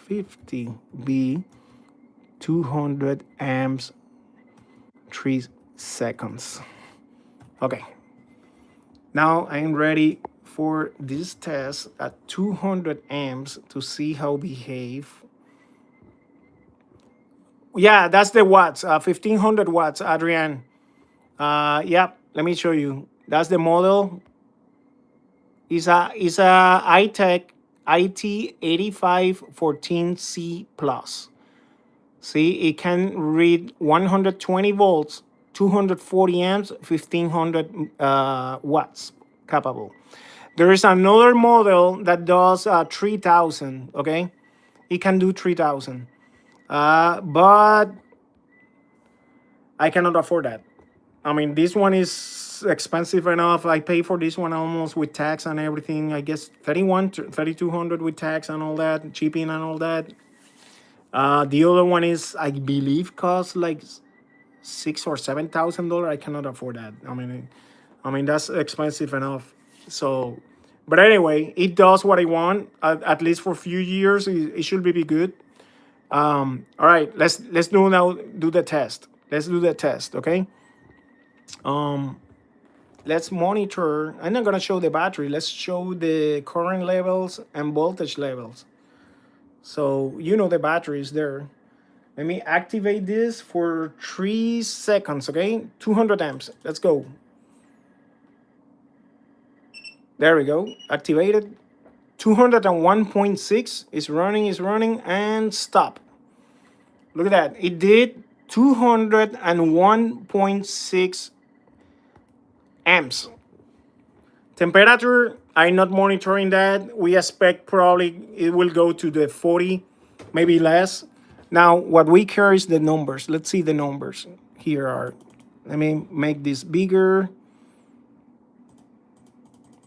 P50B 200 amps 3 seconds. Okay. Now I'm ready for this test at 200 amps to see how behave. Yeah, that's the watts, 1500 watts, Adrian. Yeah, let me show you. That's the model. Is a iTech IT8514C plus. See, it can read 120 volts, 240 amps, 1500 watts capable. There is another model that does 3000, okay? It can do 3000. But I cannot afford that. I mean, this one is expensive enough. I pay for this one almost with tax and everything. I guess 3200 with tax and all that, shipping and all that. The other one is, I believe, costs like $6,000 or $7,000. I cannot afford that. I mean that's expensive enough. So, but anyway, it does what I want. At least for a few years, it should be good. All right, let's do the test. Let's do the test, okay? Let's monitor. I'm not gonna show the battery. Let's show the current levels and voltage levels. So you know the battery is there. Let me activate this for 3 seconds, okay? 200 amps. Let's go. There we go. Activated. 201.6 is running, and stop. Look at that. It did 201.6 amps. Temperature, I'm not monitoring that. We expect probably it will go to the 40, maybe less. Now, what we care is the numbers. Let's see the numbers. Here are, let me make this bigger.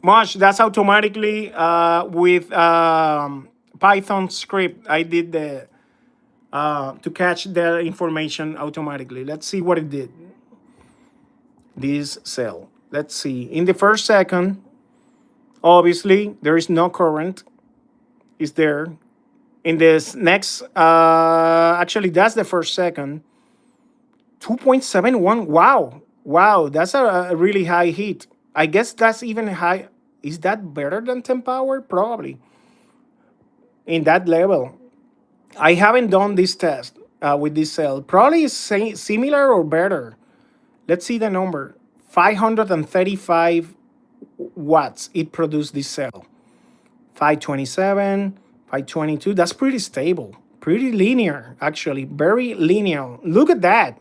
Much, that's automatically with Python script. I did the, to catch the information automatically. Let's see what it did. This cell. Let's see. In the first second, obviously, there is no current. It's there. In this next, actually, that's the first second. 2.71. Wow. Wow. That's a really high heat. I guess that's even high. Is that better than 10 power? Probably. In that level. I haven't done this test with this cell. Probably similar or better. Let's see the number. 535 watts it produced this cell. 527, 522. That's pretty stable. Pretty linear, actually. Very linear. Look at that.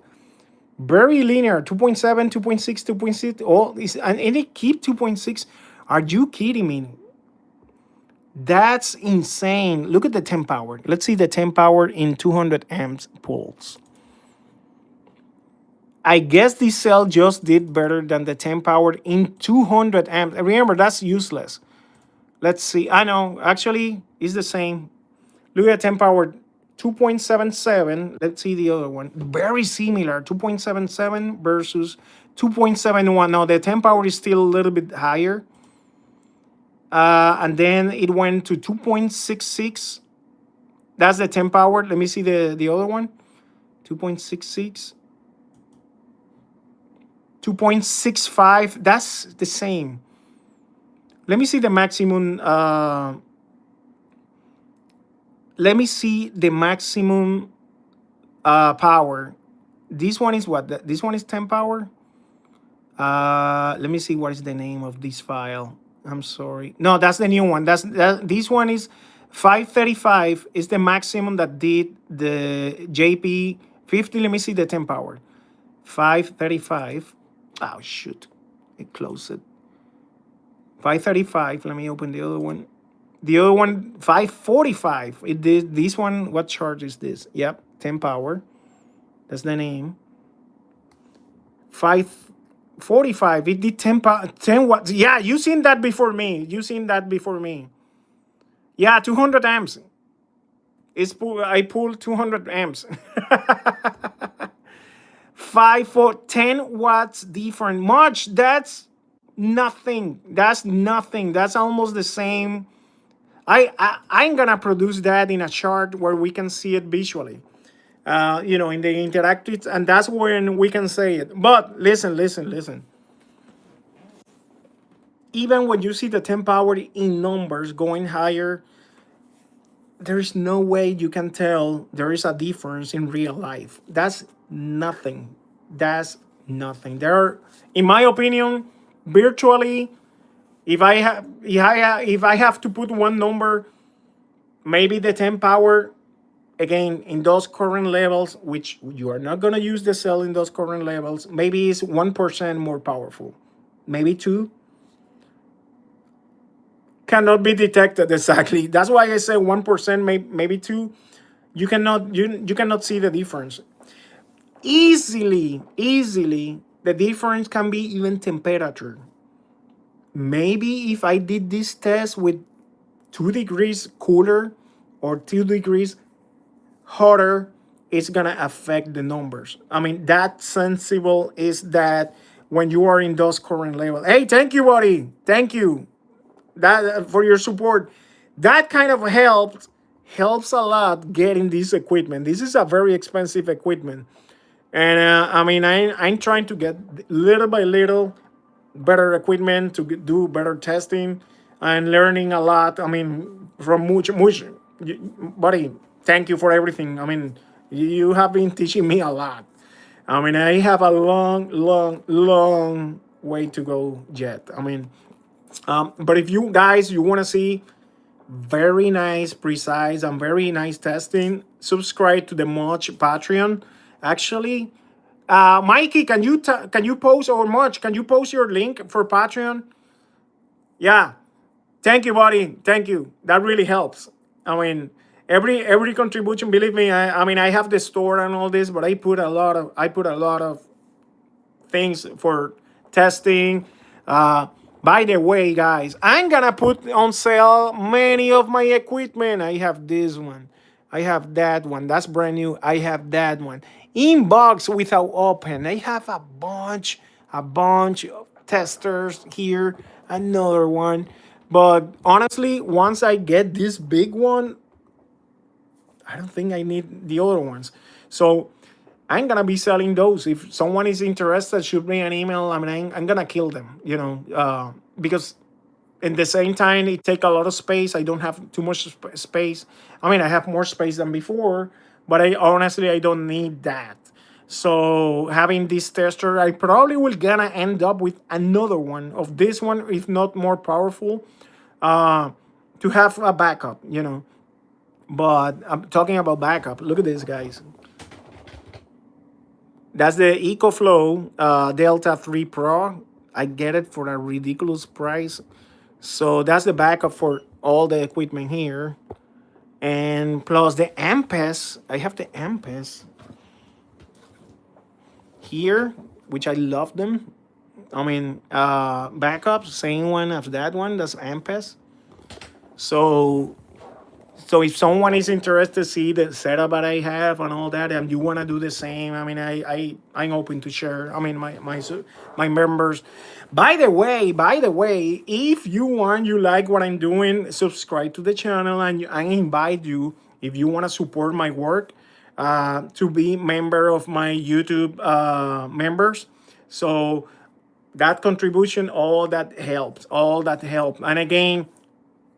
Very linear. 2.7, 2.6, 2.6. All this, and it keep 2.6. Are you kidding me? That's insane. Look at the 10 power. Let's see the 10 power in 200 amps pulse. I guess this cell just did better than the 10 power in 200 amps. Remember, that's useless. Let's see. I know, actually, it's the same. Look at 10 power, 2.77. Let's see the other one. Very similar, 2.77 versus 2.71. Now, the 10 power is still a little bit higher. And then it went to 2.66. That's the 10 power. Let me see the other one. 2.66. 2.65. That's the same. Let me see the maximum. Let me see the maximum power. This one is what? This one is 10 power. Let me see what is the name of this file. I'm sorry. No, that's the new one. This one is 535 is the maximum that did the JP 50. Let me see the 10 power. 535. Oh shoot. It closed it. 535. Let me open the other one. The other one, 545. It did this one. What charge is this? Yep, 10 power. That's the name. 545. It did 10 watts. Yeah, you seen that before me. You seen that before me. Yeah, 200 amps. I pulled 200 amps. 5 for 10 watts different. Much. That's nothing. That's nothing. That's almost the same. I'm gonna produce that in a chart where we can see it visually. In the interactive, and that's when we can say it. But listen. Even when you see the 10 power in numbers going higher, there is no way you can tell there is a difference in real life. That's nothing. That's nothing. There are, in my opinion, virtually, if I have to put one number, maybe the 10 power, again, in those current levels, which you are not going to use the cell in those current levels, maybe it's 1% more powerful, maybe 2. Cannot be detected exactly. That's why I say 1%, maybe 2. You cannot see the difference easily. The difference can be even temperature. Maybe if I did this test with 2 degrees cooler or 2 degrees hotter, it's gonna affect the numbers. I mean, that sensible is that when you are in those current levels. Hey, thank you, buddy. Thank you that for your support. That kind of helps a lot getting this equipment. This is a very expensive equipment, and I mean, I'm trying to get little by little better equipment to do better testing and learning a lot. I mean, from much, buddy. Thank you for everything. I mean, you have been teaching me a lot. I mean, I have a long way to go yet. I mean, but if you guys you want to see very nice, precise, and very nice testing, subscribe to the Much Patreon. Actually, Mikey, can you post, or Much, can you post your link for Patreon? Yeah, thank you, buddy. Thank you. That really helps. I mean, every contribution. Believe me, I mean, I have the store and all this, but I put a lot of things for testing. By the way, guys, I'm gonna put on sale many of my equipment. I have this one. I have that one. That's brand new. I have that one. Inbox without open. I have a bunch of testers here. Another one. But honestly, once I get this big one, I don't think I need the other ones. So I'm gonna be selling those. If someone is interested, shoot me an email. I mean, I'm gonna kill them. Because in the same time, it take a lot of space. I don't have too much space. I mean, I have more space than before, but I don't need that. So having this tester, I probably will gonna end up with another one of this one, if not more powerful, to have a backup. But I'm talking about backup. Look at this, guys. That's the EcoFlow Delta 3 Pro. I get it for a ridiculous price. So that's the backup for all the equipment here. And plus the Ampes. I have the Ampes here, which I love them. I mean, backup, same one as that one. That's Ampes. So if someone is interested to see the setup that I have and all that, and you want to do the same, I mean, I'm open to share. I mean, my members. By the way, if you like what I'm doing, subscribe to the channel, and I invite you, if you want to support my work, to be member of my YouTube members. So that contribution, all that helps, and again,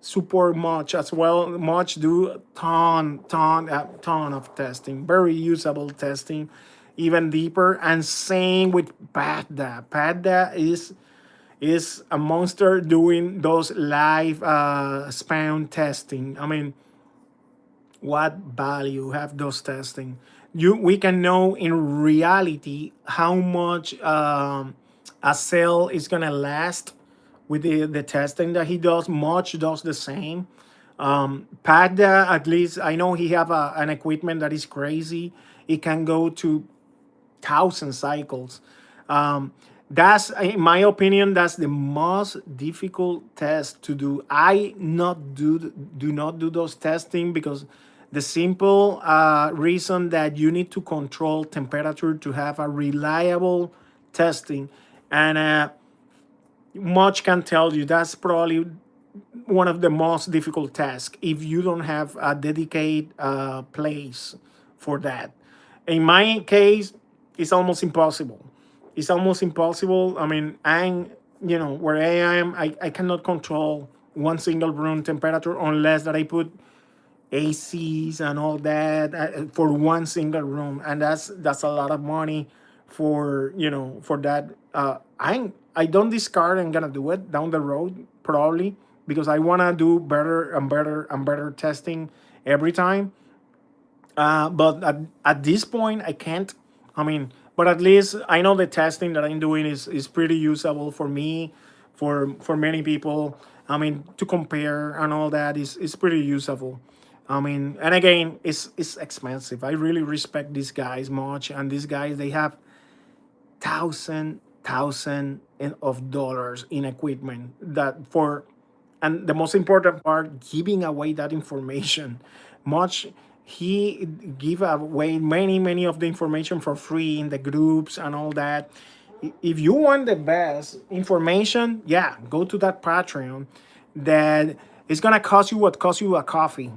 support Much as well. Much do a ton of testing, very usable testing, even deeper. And same with Padda. Padda is a monster doing those live spawn testing. I mean, what value have those testing? We can know in reality how much a cell is gonna last with the testing that he does. Much does the same. Pat, at least I know he have an equipment that is crazy. It can go to 1,000 cycles. Um, that's, in my opinion, that's the most difficult test to do. I not do not do those testing because the simple reason that you need to control temperature to have a reliable testing, and much can tell you that's probably one of the most difficult tasks if you don't have a dedicated place for that. In my case, it's almost impossible. It's almost impossible. I mean, where I am, I cannot control one single room temperature unless that I put ACs and all that for one single room, and that's a lot of money for for that. I don't discard I'm gonna do it down the road probably because I wanna do better and better and better testing every time. But at this point, I can't. I mean, but at least I know the testing that I'm doing is pretty usable for me, for many people. I mean, to compare and all that is pretty usable. I mean, and again, it's expensive. I really respect these guys much, and these guys they have thousand of dollars in equipment that for, and the most important part, giving away that information much. He give away many of the information for free in the groups and all that. If you want the best information, yeah, go to that Patreon that is gonna cost you what costs you a coffee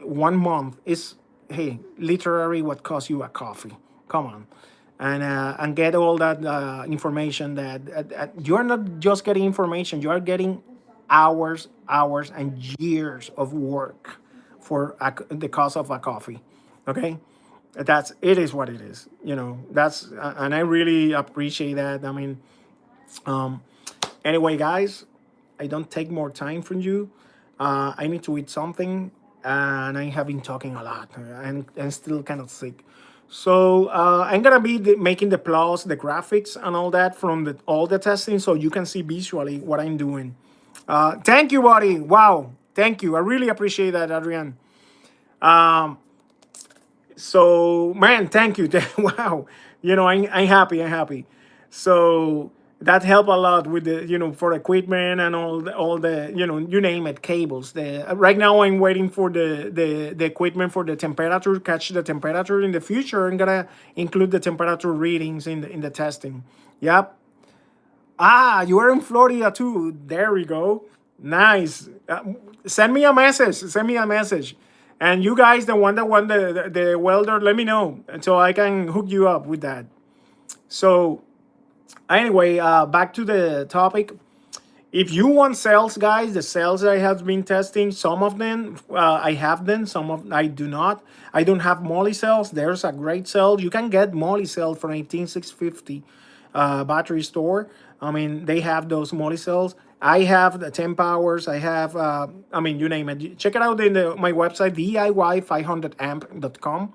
1 month. Is, hey, literally what costs you a coffee. Come on, and get all that information that you are not just getting information, you are getting hours and years of work for the cost of a coffee. Okay, that's it is what it is. That's and I really appreciate that. I mean, um, anyway, guys, I don't take more time from you. I need to eat something, and I have been talking a lot, and still kind of sick. So I'm gonna be making the plots, the graphics, and all that from all the testing, so you can see visually what I'm doing. Thank you, buddy. Wow, thank you. I really appreciate that, Adrian. Um, so man, thank you. Wow, I'm happy. I'm happy. So that helped a lot with the for equipment and all the you name it, cables. The right now I'm waiting for the equipment for the temperature, catch the temperature. In the future I'm gonna include the temperature readings in the testing. Yep. Ah, you are in Florida too. There we go. Nice. Send me a message. Send me a message. And you guys, the one that won the welder, let me know so I can hook you up with that. So anyway, back to the topic. If you want cells, guys, the cells I have been testing, some of them I have them, some of I do not. I don't have Molicels. There's a great cell. You can get Molicel from 18650 battery store. I mean, they have those Molicels. I have the 10 powers. I have, I mean, you name it. Check it out in my website, DIY500amp.com.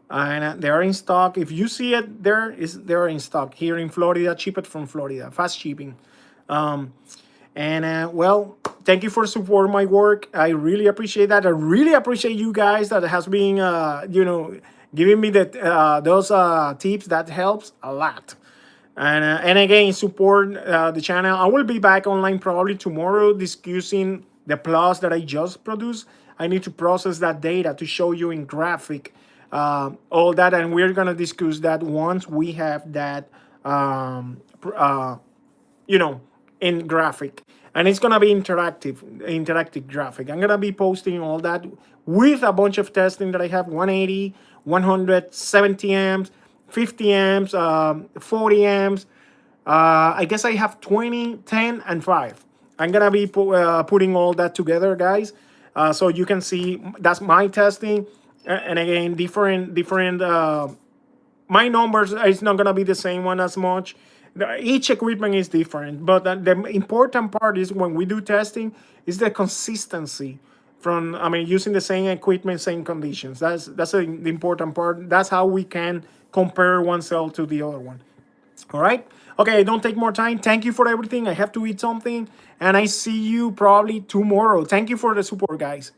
And they're in stock. If you see it, they're in stock here in Florida. Ship it from Florida, fast shipping. Well, thank you for support my work. I really appreciate that. I really appreciate you guys that has been giving me those tips. That helps a lot. And again, support the channel. I will be back online probably tomorrow discussing the plots that I just produced. I need to process that data to show you in graphic all that, and we're gonna discuss that once we have that you know, in graphic. And it's gonna be interactive graphic. I'm gonna be posting all that with a bunch of testing that I have: 180, 170 amps, 50 amps, 40 amps. I guess I have 20, 10, and 5. I'm gonna be putting all that together, guys, so you can see that's my testing. And again, different my numbers is not gonna be the same one as much. Each equipment is different, but the important part is when we do testing is the consistency from, I mean, using the same equipment, same conditions. That's the important part. That's how we can compare one cell to the other one. All right. Okay, don't take more time. Thank you for everything. I have to eat something, and I see you probably tomorrow. Thank you for the support, guys.